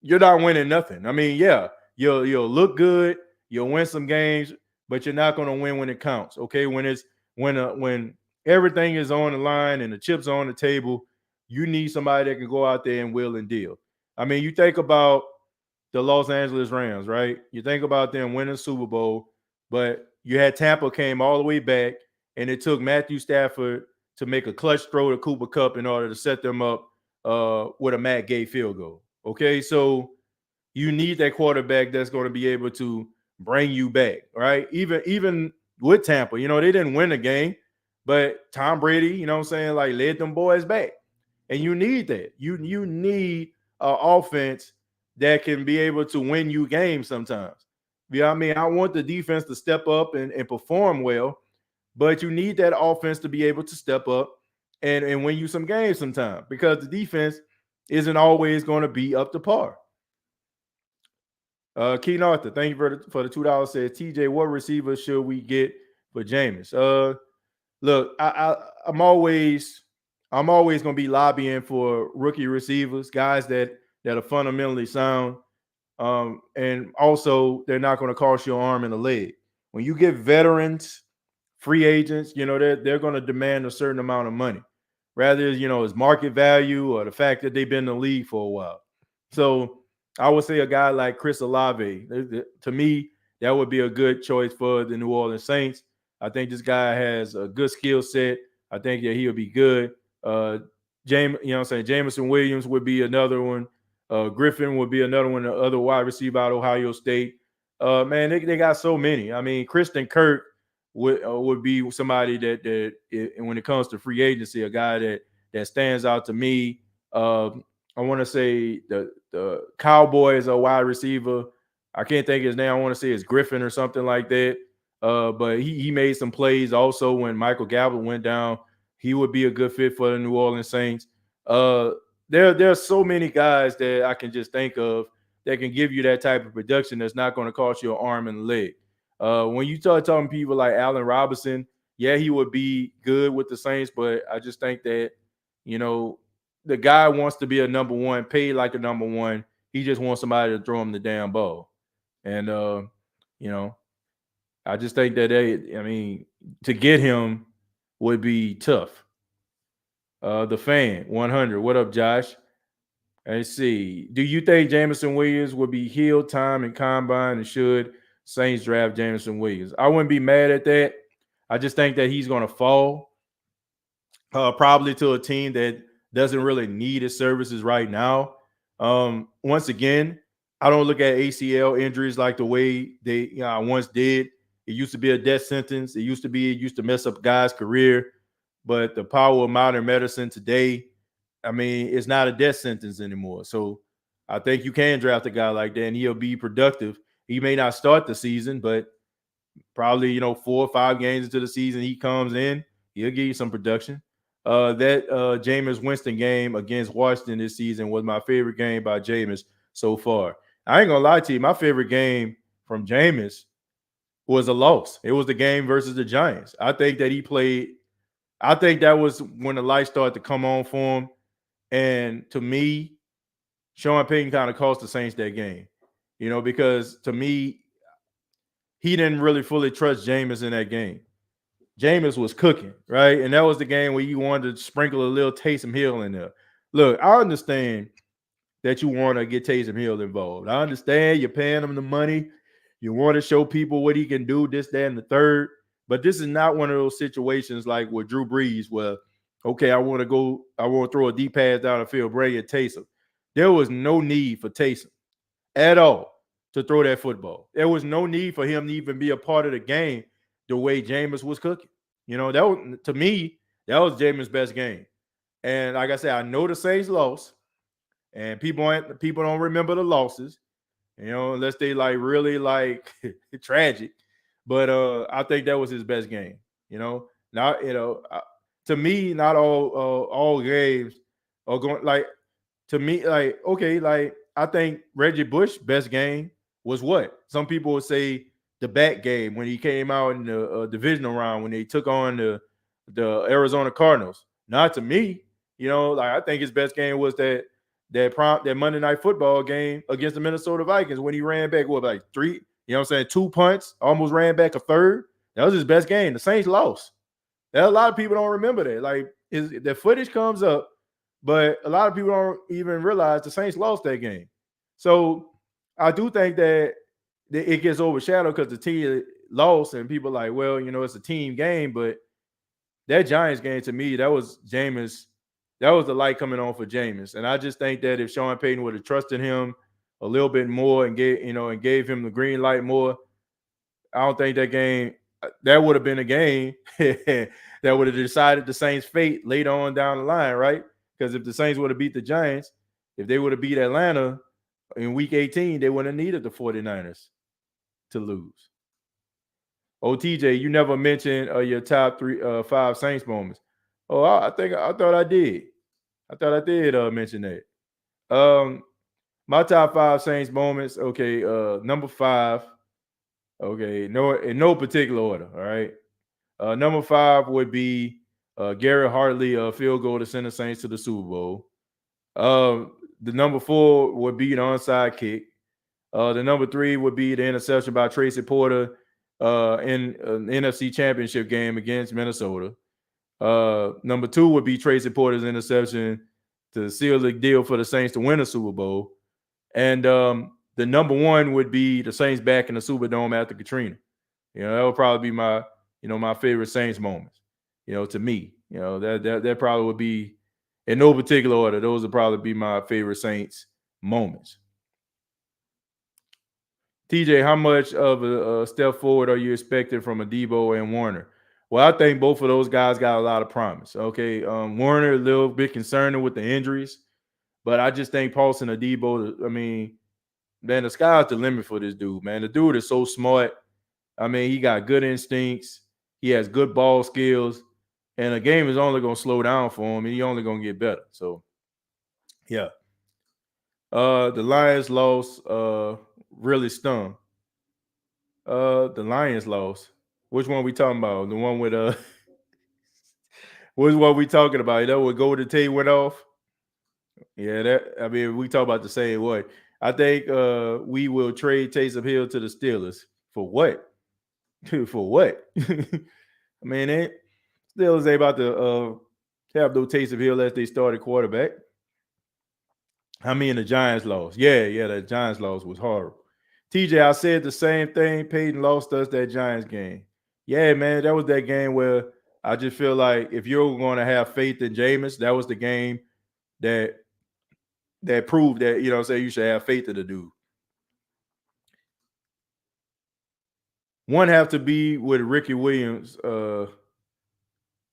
You're not winning nothing. I mean, yeah, you'll look good, you'll win some games, but you're not going to win when it counts. Okay, when everything is on the line and the chips are on the table, you need somebody that can go out there and wheel and deal. I mean, you think about the Los Angeles Rams, right? You think about them winning Super Bowl, but you had Tampa came all the way back, and it took Matthew Stafford to make a clutch throw to Cooper Kupp in order to set them up with a Matt Gay field goal. Okay, so you need that quarterback that's going to be able to bring you back, right? Even with Tampa, they didn't win the game, but Tom Brady, like, led them boys back. And you need that. You need an offense that can be able to win you games sometimes. I mean, I want the defense to step up and perform well, but you need that offense to be able to step up and win you some games sometimes, because the defense isn't always going to be up to par. Keen Arthur, thank you for the $2. Says, TJ, what receiver should we get for Jameis? Look, I'm always going to be lobbying for rookie receivers, guys that are fundamentally sound. And also, they're not going to cost you an arm and a leg. When you get veterans, free agents, they're going to demand a certain amount of money, rather it's market value or the fact that they've been in the league for a while. So I would say a guy like Chris Olave, to me, that would be a good choice for the New Orleans Saints. I think this guy has a good skill set. I think that he would be good. James, Jameson Williams would be another one. Griffin would be another one, the other wide receiver out of Ohio State. Man, they got so many. I mean, Kristen Kirk would be somebody that when it comes to free agency, a guy that stands out to me. I want to say the Cowboys a wide receiver. I can't think of his name. I want to say it's Griffin or something like that. But he made some plays also when Michael Gallup went down. He would be a good fit for the New Orleans Saints. There are so many guys that I can just think of that can give you that type of production that's not going to cost you an arm and a leg. When you start talking people like Allen Robinson, yeah, he would be good with the Saints, but I just think that, the guy wants to be a number one, paid like a number one. He just wants somebody to throw him the damn ball. And, I just think that to get him would be tough. The fan 100. What up, Josh? Let's see. Do you think Jameson Williams would be healed time and combine, and should Saints draft Jameson Williams? I wouldn't be mad at that. I just think that he's going to fall probably to a team that doesn't really need his services right now. Once again, I don't look at ACL injuries like the way they once did. It used to be a death sentence. It used to mess up guys' career. But the power of modern medicine today, it's not a death sentence anymore. So I think you can draft a guy like that and he'll be productive. He may not start the season, but probably, 4 or 5 games into the season, he comes in, he'll give you some production. That Jameis Winston game against Washington this season was my favorite game by Jameis so far. I ain't going to lie to you. My favorite game from Jameis was a loss. It was the game versus the Giants. I think that was when the lights started to come on for him. And to me, Sean Payton kind of cost the Saints that game, because to me, he didn't really fully trust Jameis in that game. Jameis was cooking, right? And that was the game where you wanted to sprinkle a little Taysom Hill in there. Look, I understand that you want to get Taysom Hill involved. I understand you're paying him the money. You want to show people what he can do, this, that, and the third. But this is not one of those situations like with Drew Brees where, okay, I want to throw a deep pass down the field, bring it Taysom. There was no need for Taysom at all to throw that football. There was no need for him to even be a part of the game the way Jameis was cooking. That was, to me, that was Jameis' best game. And like I said, I know the Saints lost, and people don't remember the losses, unless they really tragic. But I think that was his best game. Not to me, not all games are going to me. I think Reggie Bush's best game was what some people would say the back game when he came out in the divisional round when they took on the Arizona Cardinals. Not to me, I think his best game was that Monday Night Football game against the Minnesota Vikings when he ran back 3. 2 punts, almost ran back a third. That was his best game. The Saints lost. A lot of people don't remember that. The footage comes up, but a lot of people don't even realize the Saints lost that game. So I do think that it gets overshadowed because the team lost and people are like, well, it's a team game. But that Giants game, to me, that was Jameis. That was the light coming on for Jameis. And I just think that if Sean Payton would have trusted him a little bit more and gave him the green light more, I don't think that would have been a game that would have decided the Saints' fate later on down the line, right? Because if the Saints would have beat the Giants, if they would have beat Atlanta in Week 18, they wouldn't have needed the 49ers to lose. TJ, you never mentioned your top 5 Saints moments. Oh, I thought I did. I thought I did mention that. My top 5 Saints moments. Okay, number 5. Okay, in no particular order. All right. Number 5 would be Garrett Hartley field goal to send the Saints to the Super Bowl. The number 4 would be an onside kick. The number 3 would be the interception by Tracy Porter in an NFC Championship game against Minnesota. Number 2 would be Tracy Porter's interception to seal the deal for the Saints to win a Super Bowl. And the number 1 would be the Saints back in the Superdome after Katrina. That would probably be my favorite Saints moments. To me, that probably would be, in no particular order, those would probably be my favorite Saints moments. TJ, how much of a step forward are you expecting from Adebo and Warner? Well, I think both of those guys got a lot of promise. Okay, Warner a little bit concerning with the injuries, but I just think Paulson Adebo, I mean, man, the sky's the limit for this dude, man. The dude is so smart. I mean, he got good instincts. He has good ball skills. And the game is only going to slow down for him, and he's only going to get better. So, yeah. The Lions lost really stung. The Lions lost. Which one we talking about? The one with which one we talking about? That would Golden Tate went off. Yeah, we talk about the same way. I think we will trade Taysom Hill to the Steelers. For what? For what? I mean, Steelers ain't about to have no Taysom Hill as they started quarterback. I mean, the Giants lost. Yeah, the Giants loss was horrible. TJ, I said the same thing. Peyton lost us that Giants game. Yeah, man, that was that game where I just feel like if you're going to have faith in Jameis, that was the game that proved that, you should have faith in the dude. One have to be with Ricky Williams,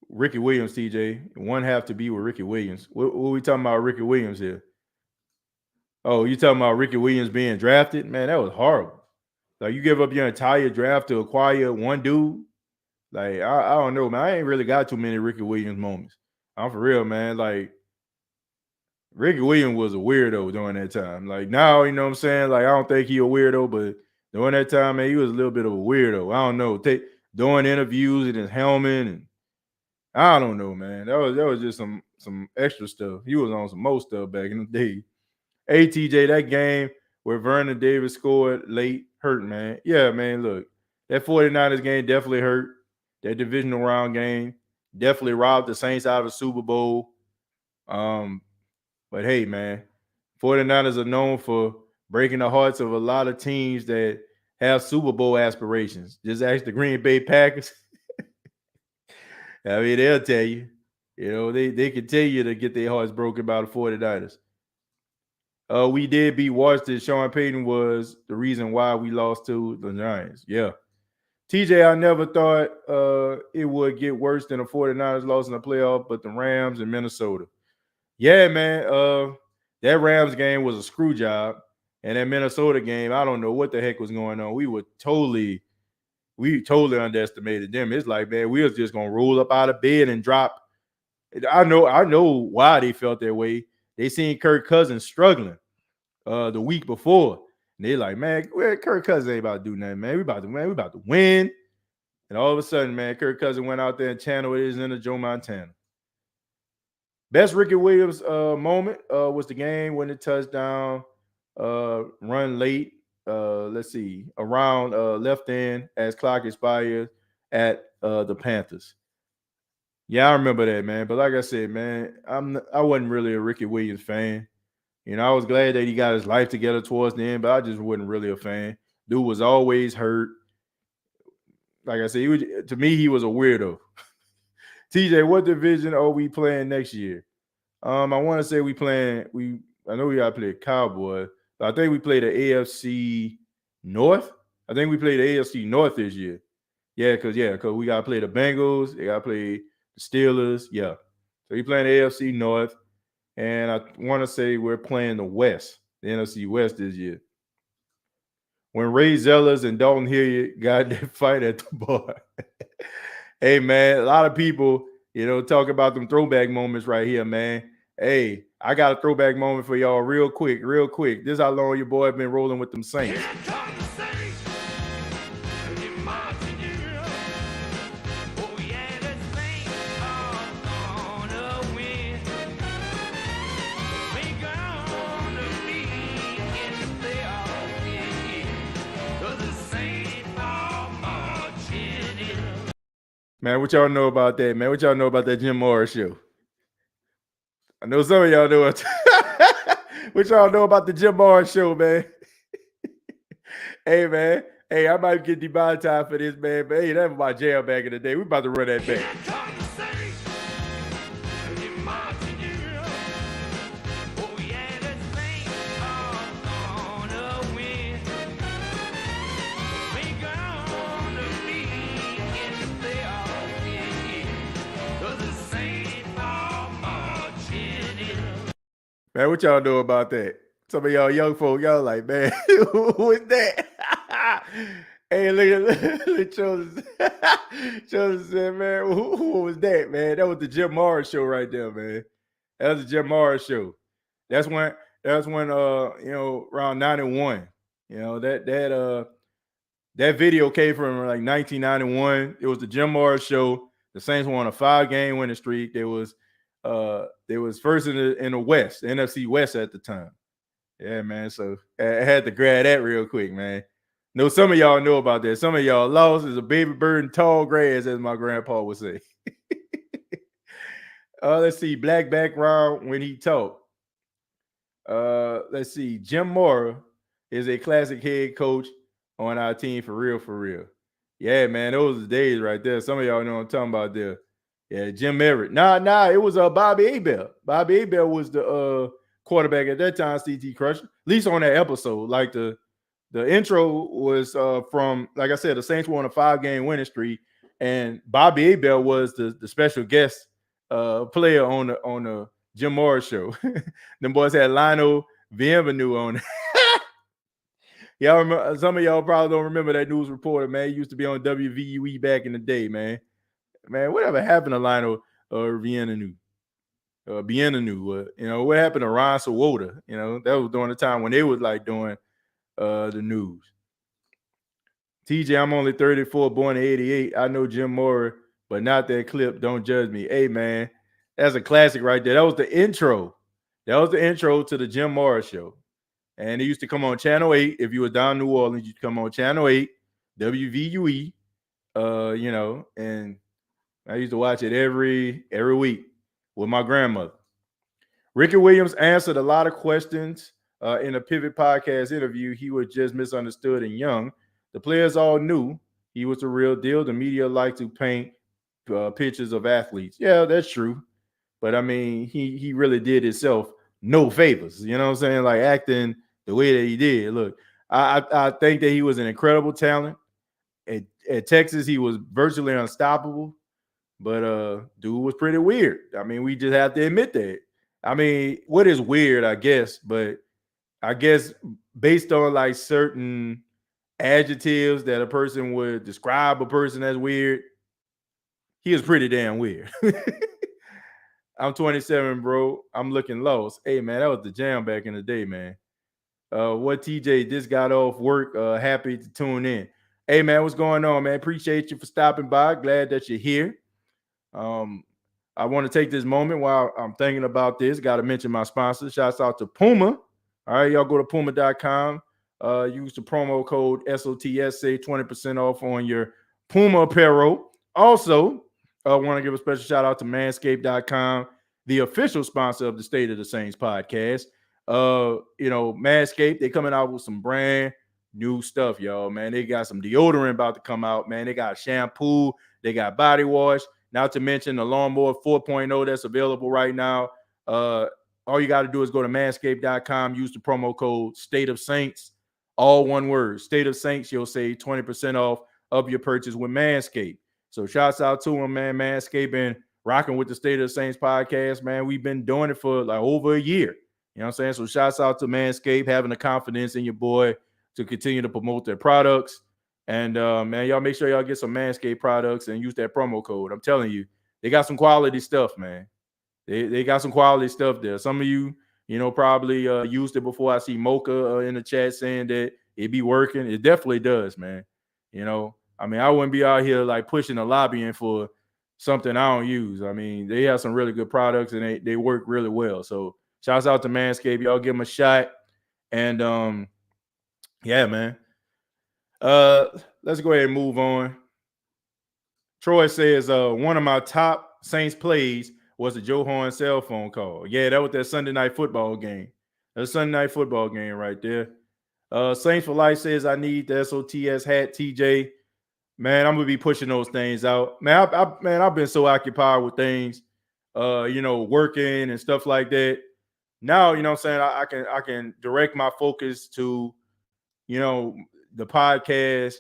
TJ. One have to be with Ricky Williams. What are we talking about Ricky Williams here? Oh, you talking about Ricky Williams being drafted? Man, that was horrible. Like, you give up your entire draft to acquire one dude? Like, I don't know, man. I ain't really got too many Ricky Williams moments. I'm for real, man. Like, Ricky Williams was a weirdo during that time. Like, now, you know what I'm saying? Like, I don't think he a weirdo, but during that time, man, he was a little bit of a weirdo. I don't know. Doing interviews in his helmet, and I don't know, man. That was just some extra stuff. He was on some more stuff back in the day. Hey, TJ, that game where Vernon Davis scored late hurt, man. Yeah, man, look. That 49ers game definitely hurt. That divisional round game definitely robbed the Saints out of the Super Bowl. But hey, man, 49ers are known for breaking the hearts of a lot of teams that have Super Bowl aspirations. Just ask the Green Bay Packers. I mean, they'll tell you. They can tell you to get their hearts broken by the 49ers. We did beat Washington. Sean Payton was the reason why we lost to the Giants. Yeah. TJ, I never thought it would get worse than the 49ers loss in the playoff, but the Rams and Minnesota. Yeah, man. That Rams game was a screw job. And that Minnesota game, I don't know what the heck was going on. We totally underestimated them. It's like, man, we was just gonna roll up out of bed and drop. I know why they felt that way. They seen Kirk Cousins struggling the week before. And they're like, man, Kirk Cousins ain't about to do nothing, man. We about to win. And all of a sudden, man, Kirk Cousins went out there and channeled his inner Joe Montana. Best Ricky Williams moment was the game when the touchdown run late. Let's see, around left end as clock expired at the Panthers. Yeah, I remember that, man. But like I said, man, I wasn't really a Ricky Williams fan. I was glad that he got his life together towards the end, but I just wasn't really a fan. Dude was always hurt. Like I said, to me, he was a weirdo. TJ, what division are we playing next year? I want to say I know we got to play Cowboy, but I think we play the AFC North. I think we play the AFC North this year. Yeah, because we got to play the Bengals. They got to play the Steelers. Yeah. So we playing the AFC North. And I want to say we're playing the West, the NFC West this year. When Ray Zellers and Dalton Hilliard got that fight at the bar. Hey, man, a lot of people, talk about them throwback moments right here, man. Hey, I got a throwback moment for y'all real quick. This is how long your boy been rolling with them Saints. Man, what y'all know about that, man? What y'all know about that Jim Morris show? I know some of y'all know it. What y'all know about the Jim Morris show, man? Hey, man. Hey, I might get demonetized for this, man. But hey, that was my jam back in the day. We about to run that back. Man, what y'all know about that? Some of y'all young folk, y'all like, man, who is that? Hey, look at Chosen. Chosen said, man, who was that, man? That was the Jim Morris show right there, man. That was the Jim Morris show. That's when around 91, that video came from like 1991. It was the Jim Morris show. The Saints were on a 5-game winning streak. They was first in the West, the NFC West at the time. Yeah, man. So I had to grab that real quick, man. No, some of y'all know about that. Some of y'all lost as a baby bird in tall grass, as my grandpa would say. Let's see. Black background when he talked. Let's see. Jim Mora is a classic head coach on our team for real, for real. Yeah, man. Those are the days right there. Some of y'all know what I'm talking about there. Yeah, Jim Everett. Nah, it was Bobby Abel. Bobby Abel was the quarterback at that time, CT Crusher. At least on that episode. Like the intro was from, like I said, the Saints were on a 5-game winning streak, and Bobby Abel was the special guest player on the Jim Morris show. Them boys had Lionel Bienvenu on it. Y'all remember, some of y'all probably don't remember that news reporter, man. He used to be on WVUE back in the day, man. Man, whatever happened to Lionel Bienvenu? What happened to Ron Sawota? That was during the time when they was like doing the news. TJ, I'm only 34, born in 88. I know Jim Mora, but not that clip. Don't judge me. Hey, man, that's a classic right there. That was the intro. That was the intro to the Jim Mora show. And it used to come on Channel 8. If you were down in New Orleans, you'd come on Channel 8, WVUE, and I used to watch it every week with my grandmother. Ricky Williams answered a lot of questions in a Pivot Podcast interview. He was just misunderstood and young. The players all knew he was the real deal. The media liked to paint pictures of athletes. Yeah, that's true. But, I mean, he really did himself no favors. You know what I'm saying? Like acting the way that he did. Look, I think that he was an incredible talent. At Texas, he was virtually unstoppable. But dude was pretty weird. I mean, we just have to admit that. I mean, what is weird, I guess, but I guess based on like certain adjectives that a person would describe a person as weird, he is pretty damn weird. I'm 27, bro. I'm looking lost. Hey, man, that was the jam back in the day, man. What TJ just got off work. Happy to tune in. Hey, man, what's going on, man? Appreciate you for stopping by. Glad that you're here. I want to take this moment while I'm thinking about this. Got to mention my sponsor. Shouts out to Puma. All right, y'all go to puma.com. Use the promo code SOTS. Save 20% off on your Puma apparel. Also, I want to give a special shout out to manscaped.com, the official sponsor of the State of the Saints podcast. Manscaped, they coming out with some brand new stuff, y'all, man. They got some deodorant about to come out, man. They got shampoo. They got body wash. Not to mention the Lawnmower 4.0 that's available right now. All you got to do is go to manscaped.com, use the promo code State of Saints, all one word, State of Saints. You'll save 20% off of your purchase with Manscaped. So shouts out to him, man. Manscaped been rocking with the State of the Saints podcast, man. We've been doing it for like over a year. You know what I'm saying? So shouts out to Manscaped, having the confidence in your boy to continue to promote their products. And, man, y'all make sure y'all get some Manscaped products and use that promo code. I'm telling you, they got some quality stuff, man. They got some quality stuff there. Some of you, probably used it before. I see Mocha in the chat saying that it be working. It definitely does, man. I mean, I wouldn't be out here like pushing a lobbying for something I don't use. I mean, they have some really good products and they work really well. So shouts out to Manscaped. Y'all give them a shot. And, yeah, man. Let's go ahead and move on. Troy says one of my top Saints plays was a Joe Horn cell phone call. Yeah, that was that Sunday night football game. That's Sunday night football game right there. Saints for Life says I need the SOTS hat, TJ. Man, I'm gonna be pushing those things out. Man, I've been so occupied with things, working and stuff like that. Now, you know what I'm saying, I can direct my focus to, the podcast,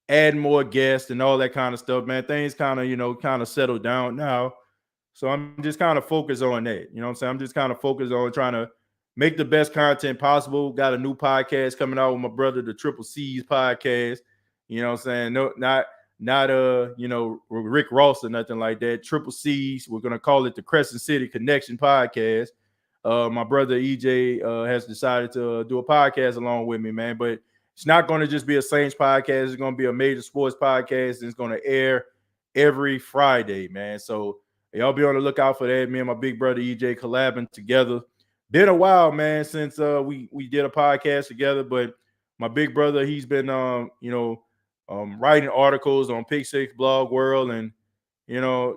add more guests and all that kind of stuff, man. Things kind of settled down now. So I'm just kind of focused on that. You know what I'm saying? I'm just kind of focused on trying to make the best content possible. Got a new podcast coming out with my brother, the Triple C's podcast. You know what I'm saying? No, not Rick Ross or nothing like that. Triple C's. We're gonna call it the Crescent City Connection Podcast. My brother EJ has decided to do a podcast along with me, man. But it's not going to just be a Saints podcast. It's going to be a major sports podcast. And it's going to air every Friday, man. So y'all be on the lookout for that. Me and my big brother EJ collabing together. Been a while, man, since we did a podcast together. But my big brother, he's been writing articles on Pick Six Blog World, and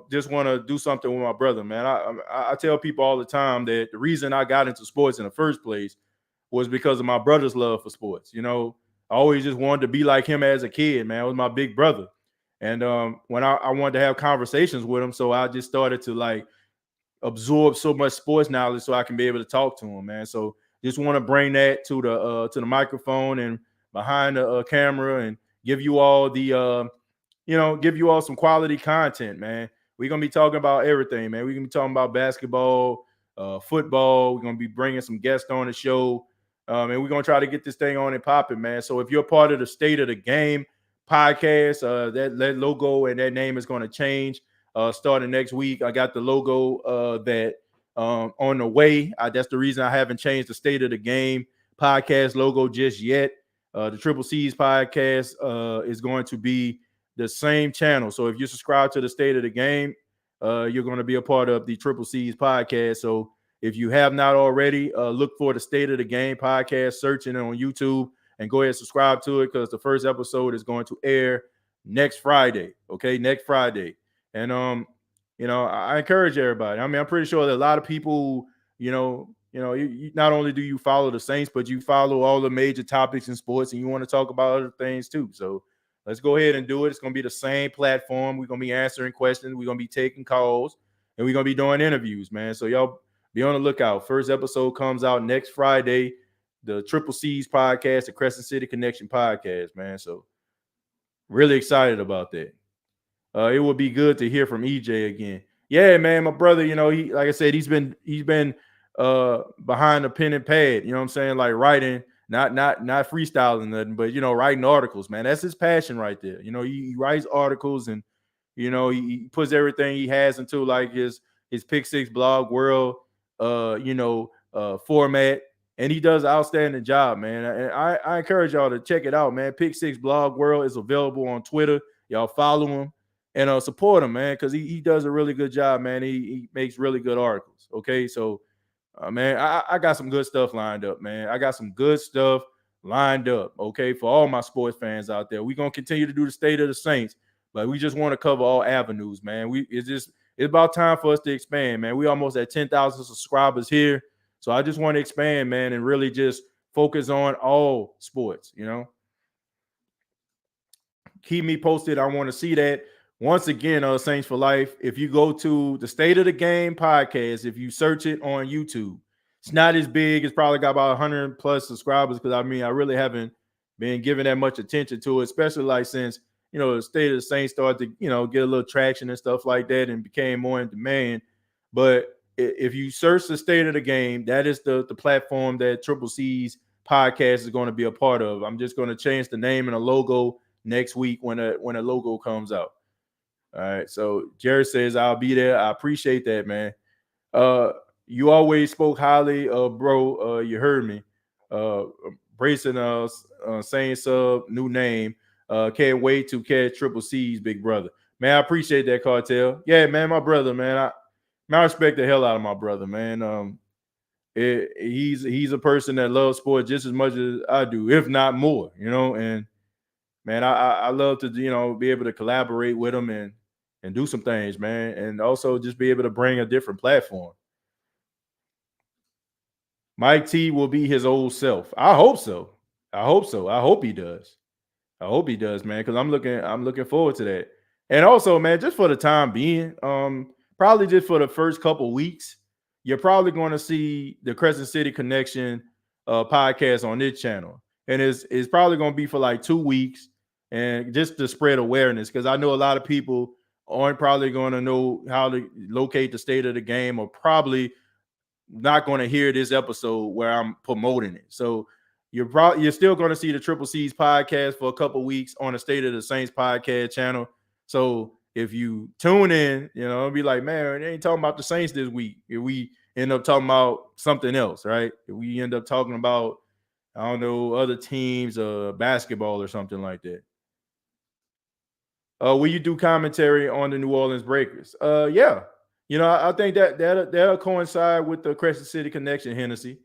just want to do something with my brother, man. I tell people all the time that the reason I got into sports in the first place was because of my brother's love for sports. I always just wanted to be like him as a kid, man. It was my big brother. And when I wanted to have conversations with him, so I just started to like absorb so much sports knowledge so I can be able to talk to him, man. So just want to bring that to the microphone and behind the camera and give you all give you all some quality content, man. We're going to be talking about everything, man. We're going to be talking about basketball, football. We're going to be bringing some guests on the show. And we're going to try to get this thing on and popping, man. So if you're part of the State of the Game podcast, that logo and that name is going to change starting next week. I got the logo that on the way. That's the reason I haven't changed the State of the Game podcast logo just yet. The Triple C's podcast is going to be the same channel. So if you subscribe to the State of the Game, you're going to be a part of the Triple C's podcast. So if you have not already, look for the State of the Game podcast, searching it on YouTube, and go ahead and subscribe to it because the first episode is going to air next Friday. Okay, next Friday. And I encourage everybody. I mean, I'm pretty sure that a lot of people, you not only do you follow the Saints, but you follow all the major topics in sports, and you want to talk about other things too. So let's go ahead and do it. It's going to be the same platform. We're going to be answering questions. We're going to be taking calls, and we're going to be doing interviews, man. So y'all be on the lookout. First episode comes out next Friday. The Triple C's podcast, the Crescent City Connection podcast, man. So really excited about that. It would be good to hear from EJ again. Yeah, man, my brother, he, like I said, he's been behind the pen and pad, you know what I'm saying? Like writing, not freestyling nothing, but writing articles, man. That's his passion right there. He writes articles, and he puts everything he has into like his Pick Six Blog World format, and he does an outstanding job, man. And I encourage y'all to check it out, man. Pick Six Blog World is available on Twitter. Y'all follow him and support him, man, because he does a really good job, man. He makes really good articles. Okay, so man, I got some good stuff lined up, man. I got some good stuff lined up, okay, for all my sports fans out there. We're going to continue to do the State of the Saints, but we just want to cover all avenues, man. It's about time for us to expand, man. We almost at 10,000 subscribers here. So I just want to expand, man, and really just focus on all sports, Keep me posted. I want to see that. Once again, Saints for Life, if you go to the State of the Game podcast, if you search it on YouTube, it's not as big. It's probably got about 100 plus subscribers because, I really haven't been giving that much attention to it, especially like since, the State of the Saints started to, get a little traction and stuff like that and became more in demand. But if you search the State of the Game, that is the platform that Triple C's podcast is going to be a part of. I'm just going to change the name and the logo next week when a logo comes out. All right. So Jared says, I'll be there. I appreciate that, man. You always spoke highly of bro. You heard me. Brayson saying sub, new name. Can't wait to catch Triple C's big brother. Man, I appreciate that, Cartel. Yeah, man, my brother, man. I respect the hell out of my brother, man. He's a person that loves sports just as much as I do, if not more, and man, I love to, be able to collaborate with him and and do some things, man, and also just be able to bring a different platform. Mike T will be his old self. I hope so. I hope so. I hope he does. I hope he does, man, because I'm looking forward to that. And also, man, just for the time being, probably just for the first couple weeks, you're probably going to see the Crescent City Connection podcast on this channel, and it's probably going to be for like 2 weeks, and just to spread awareness, because I know a lot of people aren't probably going to know how to locate the state of the game, or probably not going to hear this episode where I'm promoting it. So you're still going to see the Triple C's podcast for a couple weeks on the State of the Saints podcast channel. So if you tune in, it'll be like, man, they ain't talking about the Saints this week. If we end up talking about something else, right? If we end up talking about, I don't know, other teams, basketball or something like that. Will you do commentary on the New Orleans Breakers? Yeah. I think that'll coincide with the Crescent City Connection, Hennessy.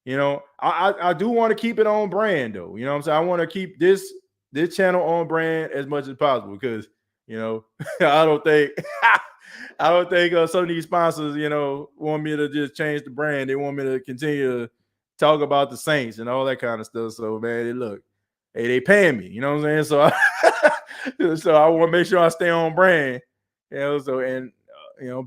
I do want to keep it on brand, though. You know what I'm saying? I want to keep this channel on brand as much as possible, because I don't think some of these sponsors want me to just change the brand. They want me to continue to talk about the Saints and all that kind of stuff. So, man, look, hey, they paying me. You know what I'm saying? So I want to make sure I stay on brand. So and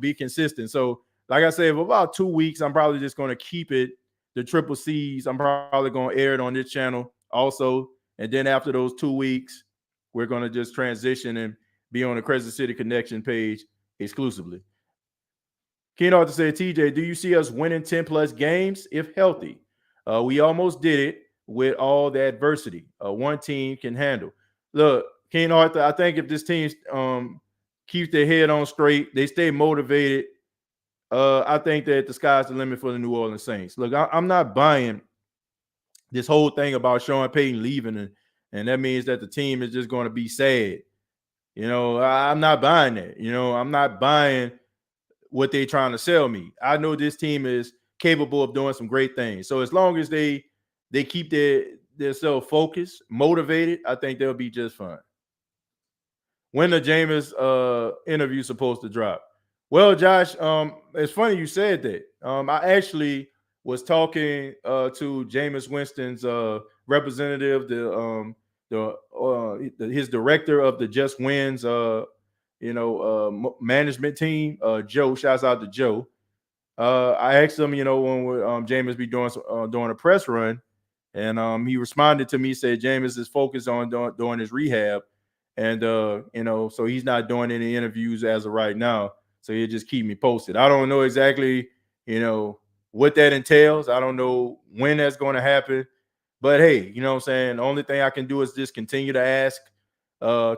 be consistent. So, like I said, for about 2 weeks, I'm probably just going to keep it the Triple C's. I'm probably going to air it on this channel also. And then after those 2 weeks, we're going to just transition and be on the Crescent City Connection page exclusively. Keno to say, TJ, do you see us winning 10 plus games if healthy? We almost did it with all the adversity one team can handle. Look, Keno, I think if this team keeps their head on straight, they stay motivated, I think that the sky's the limit for the New Orleans Saints. Look, I'm not buying this whole thing about Sean Payton leaving, and that means that the team is just going to be sad. I'm not buying that. I'm not buying what they're trying to sell me. I know this team is capable of doing some great things. So as long as they keep their self focused, motivated, I think they'll be just fine. When the Jameis interview supposed to drop? Well, Josh, it's funny you said that. I actually was talking to Jameis Winston's representative, his director of the Just Wins, management team, Joe. Shouts out to Joe. I asked him, when Jameis be doing a press run, and he responded to me, said Jameis is focused on doing his rehab, and so he's not doing any interviews as of right now. So he'll just keep me posted. I don't know exactly, what that entails. I don't know when that's going to happen. But hey, you know what I'm saying? The only thing I can do is just continue to ask,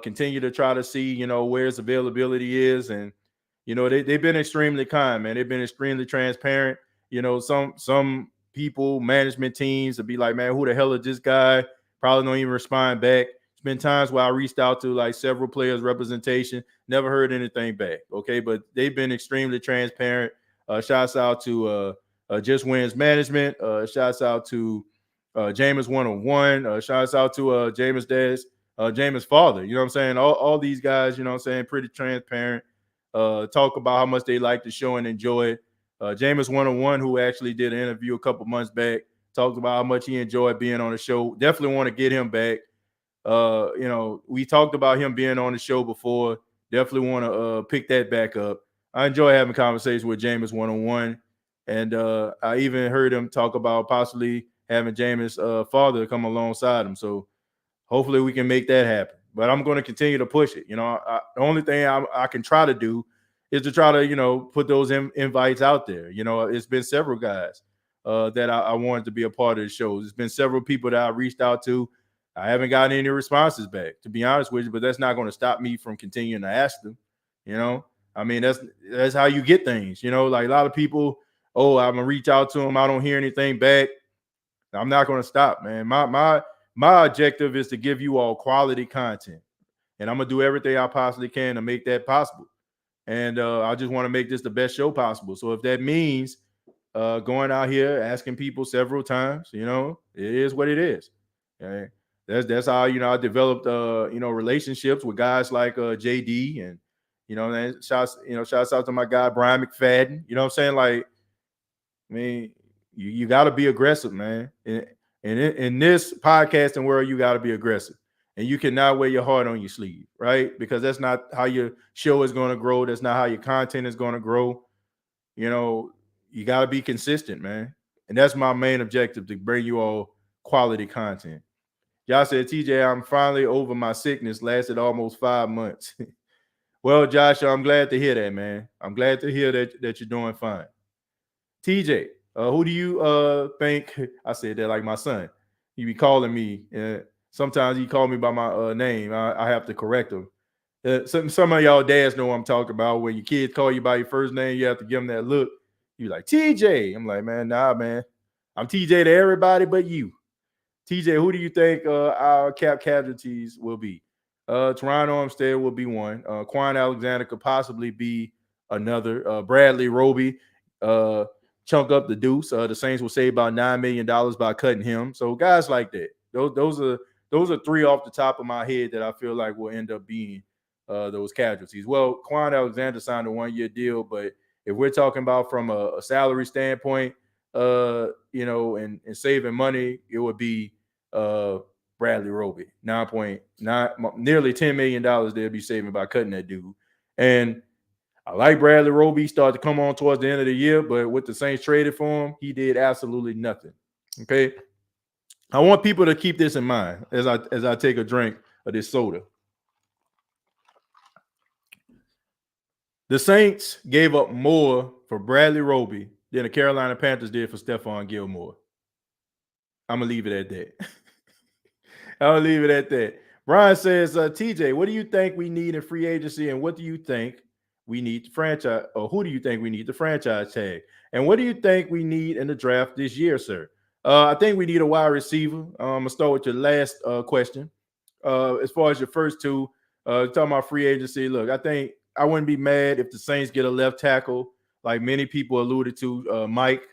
continue to try to see, where his availability is. And, they've been extremely kind, man. They've been extremely transparent. Some people, management teams would be like, man, who the hell is this guy? Probably don't even respond back. Been times where I reached out to like several players' representation, never heard anything back. Okay, but they've been extremely transparent. Shouts out to Just Wins Management. Shouts out to Jameis 101. Shouts out to Jameis Dad's Jameis' father. You know what I'm saying? All these guys, you know what I'm saying, pretty transparent. Talk about how much they like the show and enjoy it. Jameis 101, who actually did an interview a couple months back, talked about how much he enjoyed being on the show. Definitely want to get him back. We talked about him being on the show before. Definitely want to pick that back up. I enjoy having conversations with Jameis 101, and I even heard him talk about possibly having Jameis' father come alongside him. So hopefully we can make that happen. But I'm going to continue to push it. The only thing I can try to do is to try to put those invites out there. It's been several guys that I wanted to be a part of the show. There's been several people that I reached out to. I haven't gotten any responses back, to be honest with you, but that's not going to stop me from continuing to ask them. I mean, that's how you get things. Like a lot of people, I'm gonna reach out to them, I don't hear anything back. I'm not going to stop, man. My objective is to give you all quality content, and I'm gonna do everything I possibly can to make that possible. And I just want to make this the best show possible. So if that means going out here asking people several times, it is what it is. Okay? That's how I developed relationships with guys like JD and You know, man, shouts out to my guy Brian McFadden. You know what I'm saying? Like, I mean, you got to be aggressive, man. And in this podcasting world, you got to be aggressive. And you cannot wear your heart on your sleeve, right? Because that's not how your show is going to grow. That's not how your content is going to grow. You know, you got to be consistent, man. And that's my main objective, to bring you all quality content. Y'all said, TJ, I'm finally over my sickness. Lasted almost 5 months. Well, Josh, I'm glad to hear that, man. I'm glad to hear that you're doing fine. TJ, who do you think? I said that like my son. He be calling me. Sometimes he call me by my name. I have to correct him. Some of y'all dads know what I'm talking about. When your kids call you by your first name, you have to give them that look. You like, TJ. I'm like, man, nah, man. I'm TJ to everybody but you. TJ, who do you think our cap casualties will be? Teron Armstead will be one. Quan Alexander could possibly be another. Bradley Roby, chunk up the deuce. The Saints will save about $9 million by cutting him. So guys like that. Those are three off the top of my head that I feel like will end up being those casualties. Well, Quan Alexander signed a 1-year deal, but if we're talking about from a salary standpoint, and saving money, it would be Bradley Roby. 9.9, nearly $10 million they'll be saving by cutting that dude. And I like Bradley Roby. He started to come on towards the end of the year, but with the Saints traded for him, he did absolutely nothing. Okay. I want people to keep this in mind as I take a drink of this soda. The Saints gave up more for Bradley Roby than the Carolina Panthers did for Stephon Gilmore. I'm going to leave it at that. I'll leave it at that. Brian says, TJ, what do you think we need in free agency, and what do you think we need to franchise, or who do you think we need the franchise tag? And what do you think we need in the draft this year, sir? I think we need a wide receiver. I'm going to start with your last question. As far as your first two, talking about free agency, look, I think I wouldn't be mad if the Saints get a left tackle, like many people alluded to. Mike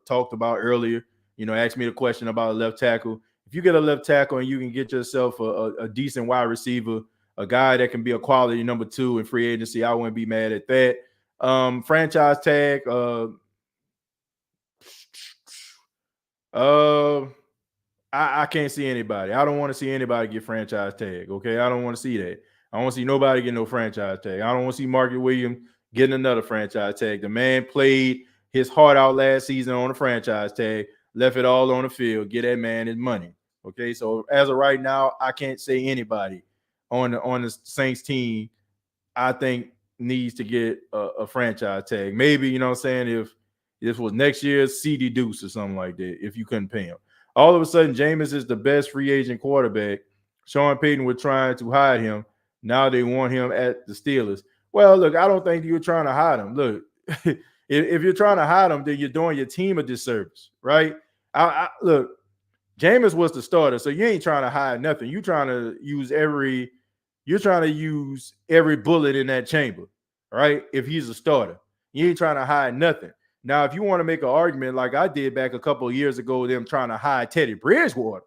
talked about earlier, asked me the question about a left tackle. If you get a left tackle and you can get yourself a decent wide receiver, a guy that can be a quality number 2 in free agency, I wouldn't be mad at that. Franchise tag, I can't see anybody. I don't want to see anybody get franchise tag. Okay, I don't want to see that. I don't want to see nobody get no franchise tag. I don't want to see Marcus Williams getting another franchise tag. The man played his heart out last season on a franchise tag, left it all on the field. Get that man his money. Okay, so as of right now, I can't say anybody on the Saints team I think needs to get a franchise tag. Maybe, you know what I'm saying, if this was next year's CD Deuce or something like that, if you couldn't pay him. All of a sudden, Jameis is the best free agent quarterback. Sean Payton was trying to hide him. Now they want him at the Steelers. Well, look, I don't think you're trying to hide him. Look, if you're trying to hide him, then you're doing your team a disservice, right? Look, Jameis was the starter, so you ain't trying to hide nothing. You're trying to use every bullet in that chamber, right? If he's a starter, you ain't trying to hide nothing. Now, if you want to make an argument like I did back a couple of years ago, them trying to hide Teddy Bridgewater,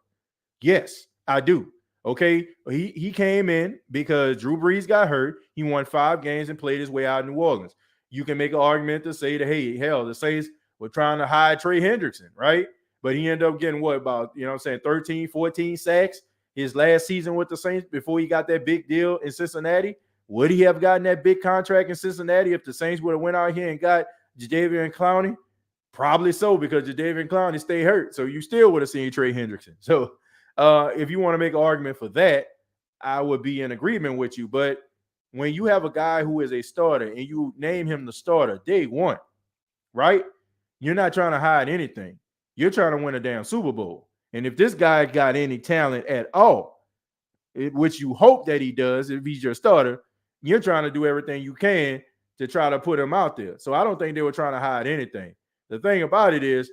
yes, I do. Okay, he came in because Drew Brees got hurt. He won 5 games and played his way out in New Orleans. You can make an argument to say that, hey, hell, the Saints were trying to hide Trey Hendrickson, right? But he ended up getting 13, 14 sacks his last season with the Saints before he got that big deal in Cincinnati. Would he have gotten that big contract in Cincinnati if the Saints would have went out here and got Jadeveon Clowney? Probably so, because Jadeveon Clowney stayed hurt. So you still would have seen Trey Hendrickson. So if you want to make an argument for that, I would be in agreement with you. But when you have a guy who is a starter and you name him the starter day one, right? You're not trying to hide anything. You're trying to win a damn Super Bowl. And if this guy got any talent at all, which you hope that he does if he's your starter, you're trying to do everything you can to try to put him out there. So I don't think they were trying to hide anything. The thing about it is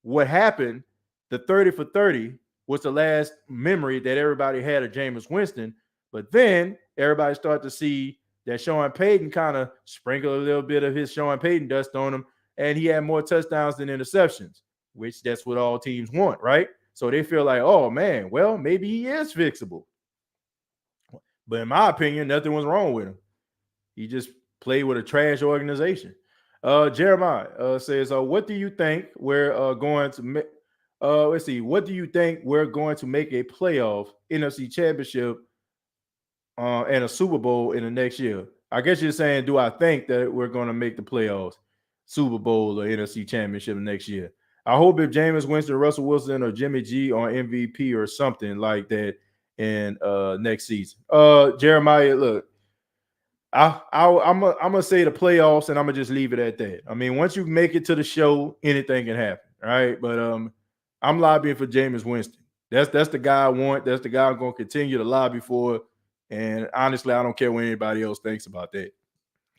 what happened, the 30 for 30 was the last memory that everybody had of Jameis Winston. But then everybody started to see that Sean Payton kind of sprinkled a little bit of his Sean Payton dust on him, and he had more touchdowns than interceptions, which that's what all teams want, right? So they feel like, oh, man, well, maybe he is fixable. But in my opinion, nothing was wrong with him. He just played with a trash organization. Jeremiah says, "What do you think we're going to make? Let's see. What do you think we're going to make a playoff NFC Championship and a Super Bowl in the next year?" I guess you're saying, do I think that we're going to make the playoffs, Super Bowl, or NFC Championship next year? I hope if Jameis Winston, Russell Wilson, or Jimmy G on MVP or something like that in next season. Jeremiah, look, I'm gonna say the playoffs, and I'm gonna just leave it at that. I mean, once you make it to the show, anything can happen, right? But I'm lobbying for Jameis Winston. That's the guy I want. That's the guy I'm gonna continue to lobby for. And honestly, I don't care what anybody else thinks about that.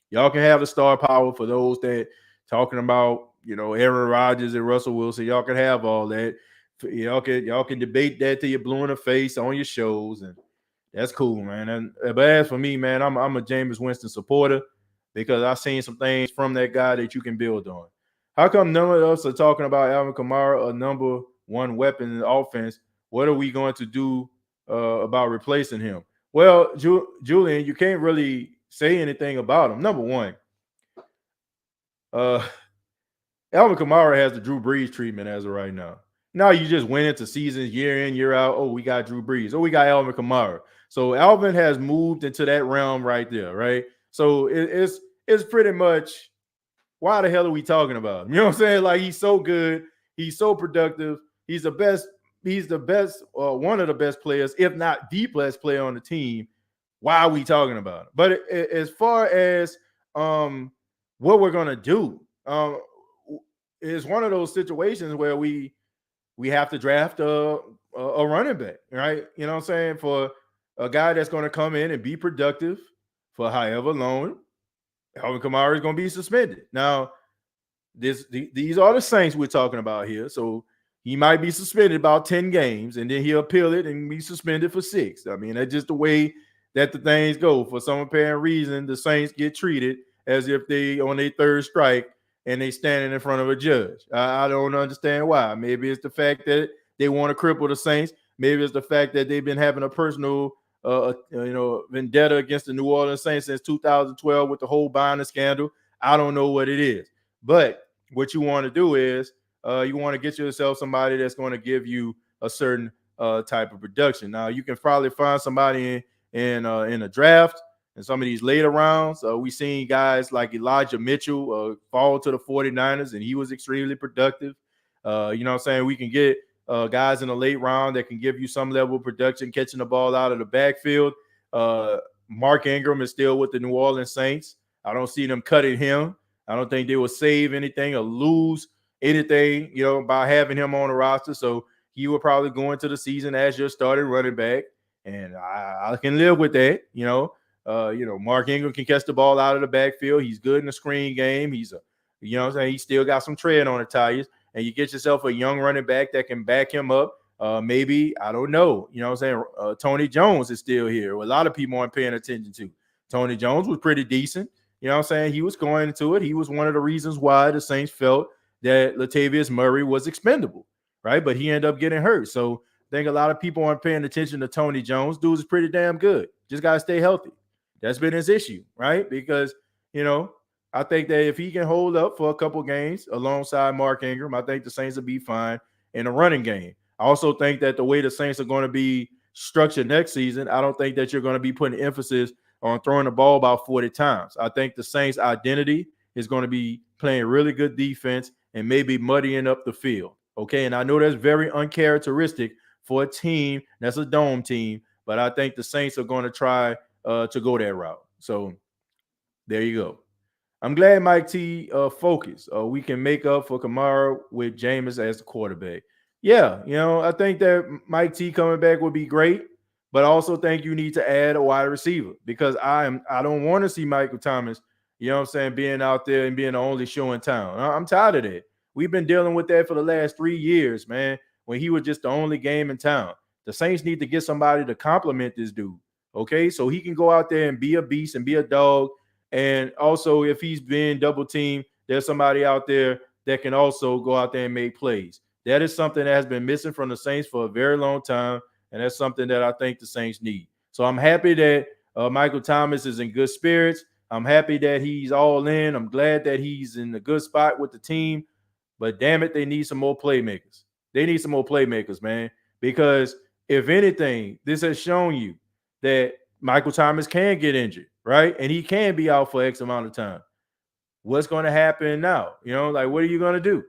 Y'all can have the star power for those that talking about, Aaron Rodgers and Russell Wilson. Y'all can have all that. Y'all can debate that till you're blue in the face on your shows, and that's cool, man. But as for me, man, I'm a Jameis Winston supporter because I've seen some things from that guy that you can build on. How come none of us are talking about Alvin Kamara, a number one weapon in the offense? What are we going to do about replacing him? Well, Julian, you can't really say anything about him. Number one, Alvin Kamara has the Drew Brees treatment as of right now. Now you just went into seasons year in, year out. Oh, we got Drew Brees. Oh, we got Alvin Kamara. So Alvin has moved into that realm right there, right? So it's pretty much, why the hell are we talking about him? You know what I'm saying? Like, he's so good. He's so productive. He's the best. He's the best, one of the best players, if not the best player on the team. Why are we talking about it? But as far as what we're gonna do, it's one of those situations where we have to draft a running back, right? You know what I'm saying? For a guy that's going to come in and be productive for however long. Alvin Kamara is going to be suspended. Now, these are the Saints we're talking about here. So he might be suspended about 10 games, and then he'll appeal it and be suspended for 6. I mean, that's just the way that the things go. For some apparent reason, the Saints get treated as if they on their third strike and they standing in front of a judge. I don't understand why. Maybe it's the fact that they want to cripple the Saints. Maybe it's the fact that they've been having a personal vendetta against the New Orleans Saints since 2012 with the whole Bynum scandal. I don't know what it is. But what you want to do is you want to get yourself somebody that's going to give you a certain type of production. Now, you can probably find somebody in a draft in some of these later rounds. We've seen guys like Elijah Mitchell fall to the 49ers, and he was extremely productive. You know what I'm saying? We can get guys in the late round that can give you some level of production, catching the ball out of the backfield. Mark Ingram is still with the New Orleans Saints. I don't see them cutting him. I don't think they will save anything or lose anything, by having him on the roster. So he will probably go into the season as your starting running back, and I can live with that. Mark Ingram can catch the ball out of the backfield. He's good in the screen game. He's he still got some tread on the tires, and you get yourself a young running back that can back him up. Maybe, I don't know. Tony Jones is still here. A lot of people aren't paying attention to. Tony Jones was pretty decent. He was going into it. He was one of the reasons why the Saints felt that Latavius Murray was expendable, right? But he ended up getting hurt. So I think a lot of people aren't paying attention to Tony Jones. Dude is pretty damn good. Just got to stay healthy. That's been his issue, right? Because, I think that if he can hold up for a couple games alongside Mark Ingram, I think the Saints will be fine in the running game. I also think that the way the Saints are going to be structured next season, I don't think that you're going to be putting emphasis on throwing the ball about 40 times. I think the Saints' identity is going to be playing really good defense and maybe muddying up the field. Okay, and I know that's very uncharacteristic for a team that's a dome team, but I think the Saints are going to try to go that route. So there you go. I'm glad Mike T focused. We can make up for Kamara with Jameis as the quarterback. Yeah, I think that Mike T coming back would be great, but I also think you need to add a wide receiver because I don't want to see Michael Thomas, being out there and being the only show in town. I'm tired of that. We've been dealing with that for the last 3 years, man, when he was just the only game in town. The Saints need to get somebody to complement this dude, okay? So he can go out there and be a beast and be a dog. And also, if he's being double teamed, there's somebody out there that can also go out there and make plays. That is something that has been missing from the Saints for a very long time, and that's something that I think the Saints need. So I'm happy that Michael Thomas is in good spirits. I'm happy that he's all in. I'm glad that he's in a good spot with the team. But damn it, they need some more playmakers. They need some more playmakers, man. Because if anything, this has shown you that Michael Thomas can get injured, right? And he can be out for X amount of time. What's going to happen now? Like, what are you going to do?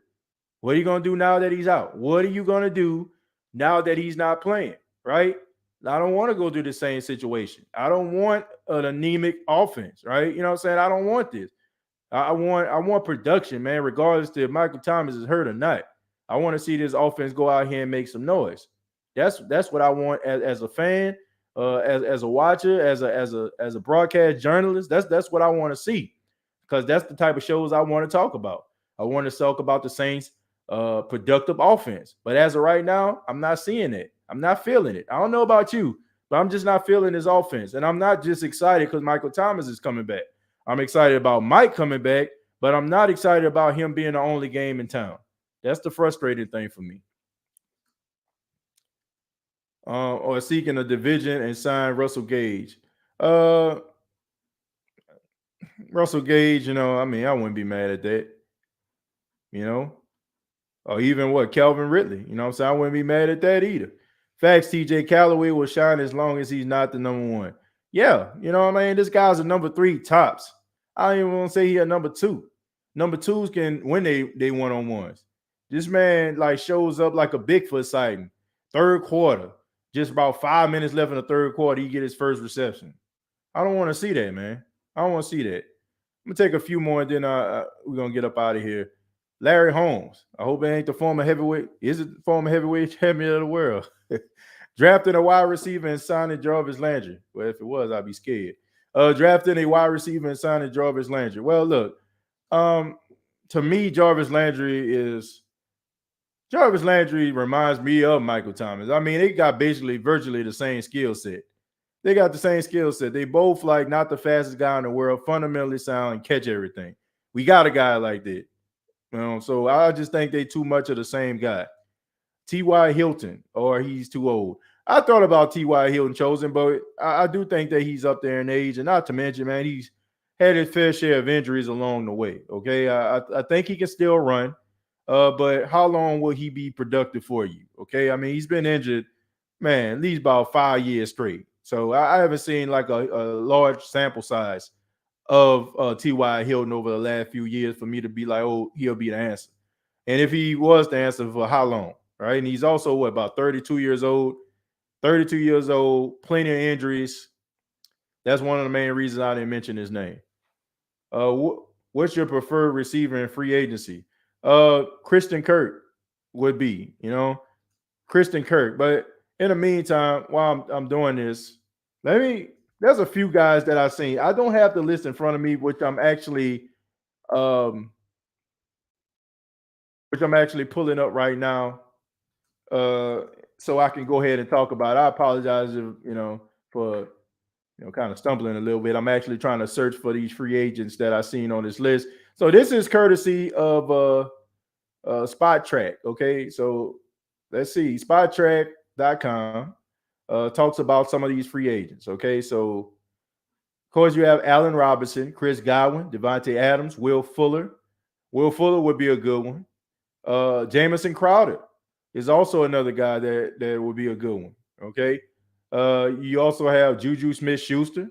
What are you going to do now that he's out? What are you going to do now that he's not playing, right? I don't want to go through the same situation. I don't want an anemic offense, right? You know what I'm saying? I don't want this. I want production, man, regardless to if Michael Thomas is hurt or not. I want to see this offense go out here and make some noise. That's what I want as a fan, as a watcher, as a broadcast journalist. That's what I want to see, because that's the type of shows I want to talk about. I want to talk about the Saints' productive offense. But as of right now, I'm not seeing it. I'm not feeling it. I don't know about you, but I'm just not feeling his offense. And I'm not just excited because Michael Thomas is coming back. I'm excited about Mike coming back, but I'm not excited about him being the only game in town. That's the frustrating thing for me. Or seeking a division and sign Russell Gage. Russell Gage, I wouldn't be mad at that. Or even Calvin Ridley. You know what I'm saying? I wouldn't be mad at that either. Facts, TJ Callaway will shine as long as he's not the number one. Yeah, this guy's a number 3 tops. I don't even want to say he a number 2. Number 2s can win they one-on-ones. This man shows up like a Bigfoot sighting. Third quarter, just about 5 minutes left in the third quarter, he get his first reception. I don't want to see that, man. I don't want to see that. I'm gonna take a few more, and then we're gonna get up out of here. Larry Holmes. I hope it ain't the former heavyweight. Is it the former heavyweight champion of the world? Drafting a wide receiver and signing Jarvis Landry. Well, if it was, I'd be scared. Drafting a wide receiver and signing Jarvis Landry. Well, look, to me, Jarvis Landry reminds me of Michael Thomas. I mean, they got basically virtually the same skill set. They got the same skill set. They both not the fastest guy in the world, fundamentally sound and catch everything. We got a guy like that. So I just think they too much of the same guy. T.Y. Hilton, or he's too old. I thought about T.Y. Hilton chosen, but I do think that he's up there in age, and not to mention, man, he's had his fair share of injuries along the way. Okay, I think he can still run, but how long will he be productive for you? Okay, I mean, he's been injured, man, at least about 5 years straight. So I haven't seen a large sample size of T.Y. Hilton over the last few years for me to be like, oh, he'll be the answer. And if he was the answer, for how long? Right. And he's also about 32 years old, plenty of injuries. That's one of the main reasons I didn't mention his name. What's your preferred receiver in free agency? Christian Kirk would be, Christian Kirk. But in the meantime, while I'm doing this, there's a few guys that I've seen. I don't have the list in front of me, which I'm actually pulling up right now. So I can go ahead and talk about it. I apologize if, for kind of stumbling a little bit. I'm actually trying to search for these free agents that I've seen on this list. So this is courtesy of Spot Track. Okay, so let's see. SpotTrack.com talks about some of these free agents. Okay, so of course you have Allen Robinson, Chris Godwin, Devontae Adams, Will Fuller. Will Fuller would be a good one. Jamison Crowder is also another guy that would be a good one. Okay. You also have Juju Smith-Schuster.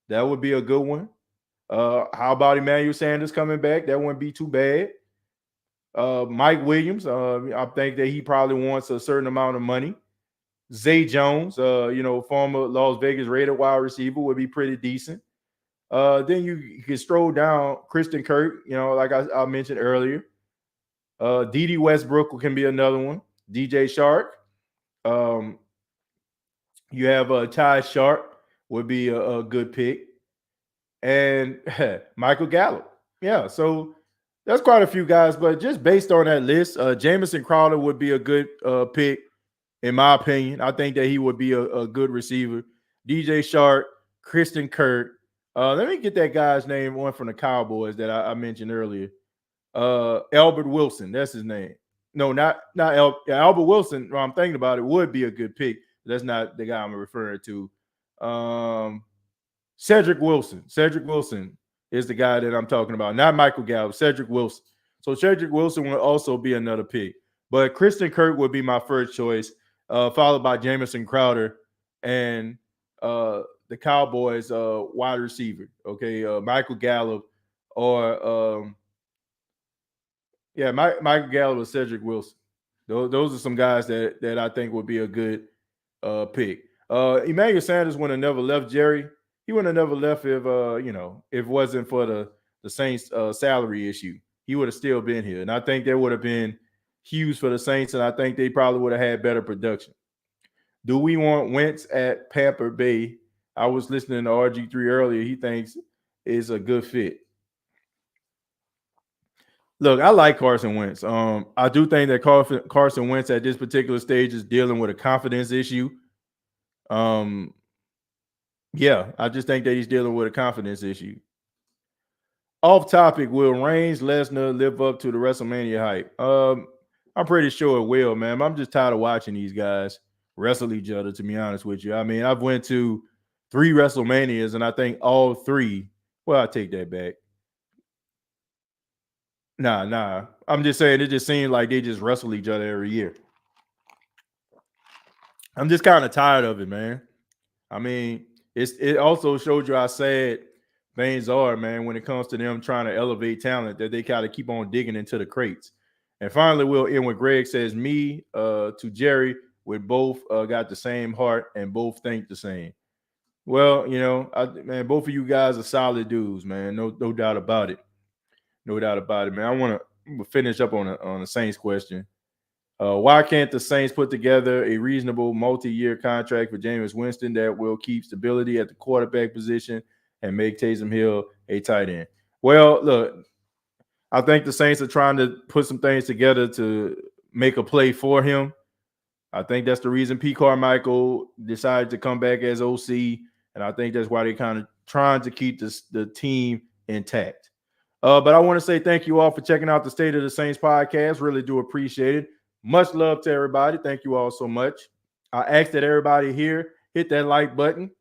That would be a good one. How about Emmanuel Sanders coming back? That wouldn't be too bad. Mike Williams. I think that he probably wants a certain amount of money. Zay Jones, former Las Vegas Raider wide receiver, would be pretty decent. Then you can stroll down Christian Kirk, like I mentioned earlier. D.D. Westbrook can be another one. DJ Shark. You have Ty Sharp would be a good pick. And Michael Gallup. Yeah, so that's quite a few guys. But just based on that list, Jamison Crowder would be a good pick, in my opinion. I think that he would be a good receiver. DJ Shark, Christian Kirk. Let me get that guy's name, one from the Cowboys that I mentioned earlier. Albert Wilson, that's his name. No, not Albert Wilson. When I'm thinking about it, would be a good pick. That's not the guy I'm referring to. Cedric Wilson. is the guy that I'm talking about, not Michael Gallup, Cedric Wilson. So Cedric Wilson will also be another pick. But Christian Kirk would be my first choice, followed by Jamison Crowder and the Cowboys wide receiver. Okay, Michael Gallup or Michael Gallup or Cedric Wilson. Those are some guys that I think would be a good pick. Emmanuel Sanders would have never left Jerry. He would have never left if if it wasn't for the Saints salary issue. He would have still been here, and I think that would have been huge for the Saints, and I think they probably would have had better production. Do we want Wentz at Pamper Bay? I was listening to RG3 earlier. He thinks is a good fit. Look, I like Carson Wentz. I do think that Carson Wentz at this particular stage is dealing with a confidence issue. I just think that he's dealing with a confidence issue. Off topic, will Reigns, Lesnar live up to the WrestleMania hype? I'm pretty sure it will, man. I'm just tired of watching these guys wrestle each other, to be honest with you. I mean, I've went to 3 WrestleManias, and I think all 3, well, I take that back. Nah. I'm just saying it just seems like they just wrestle each other every year. I'm just kind of tired of it, man. I mean, it also shows you how sad things are, man, when it comes to them trying to elevate talent, that they kind of keep on digging into the crates. And finally, we'll end with Greg says, me to Jerry, we both got the same heart and both think the same. Well, man, both of you guys are solid dudes, man. No doubt about it. No doubt about it, man. I want to finish up on the Saints question. Why can't the Saints put together a reasonable multi-year contract for Jameis Winston that will keep stability at the quarterback position and make Taysom Hill a tight end? Well, look, I think the Saints are trying to put some things together to make a play for him. I think that's the reason P. Carmichael decided to come back as OC, and I think that's why they're kind of trying to keep the team intact. But I want to say thank you all for checking out the State of the Saints podcast. Really do appreciate it. Much love to everybody. Thank you all so much. I ask that everybody here hit that like button,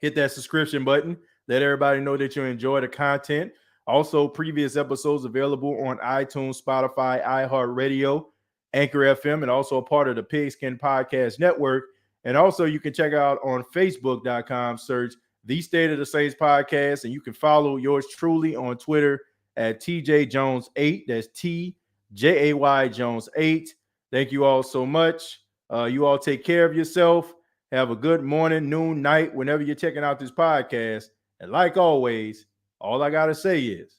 hit that subscription button, let everybody know that you enjoy the content. Also, previous episodes available on iTunes, Spotify, iHeartRadio, Anchor FM, and also a part of the Pigskin Podcast Network. And also, you can check out on Facebook.com, search The State of the Saints Podcast, and you can follow yours truly on Twitter at TJJones8. That's TJAY Jones 8. Thank you all so much. You all take care of yourself. Have a good morning, noon, night, whenever you're checking out this podcast. And like always, all I got to say is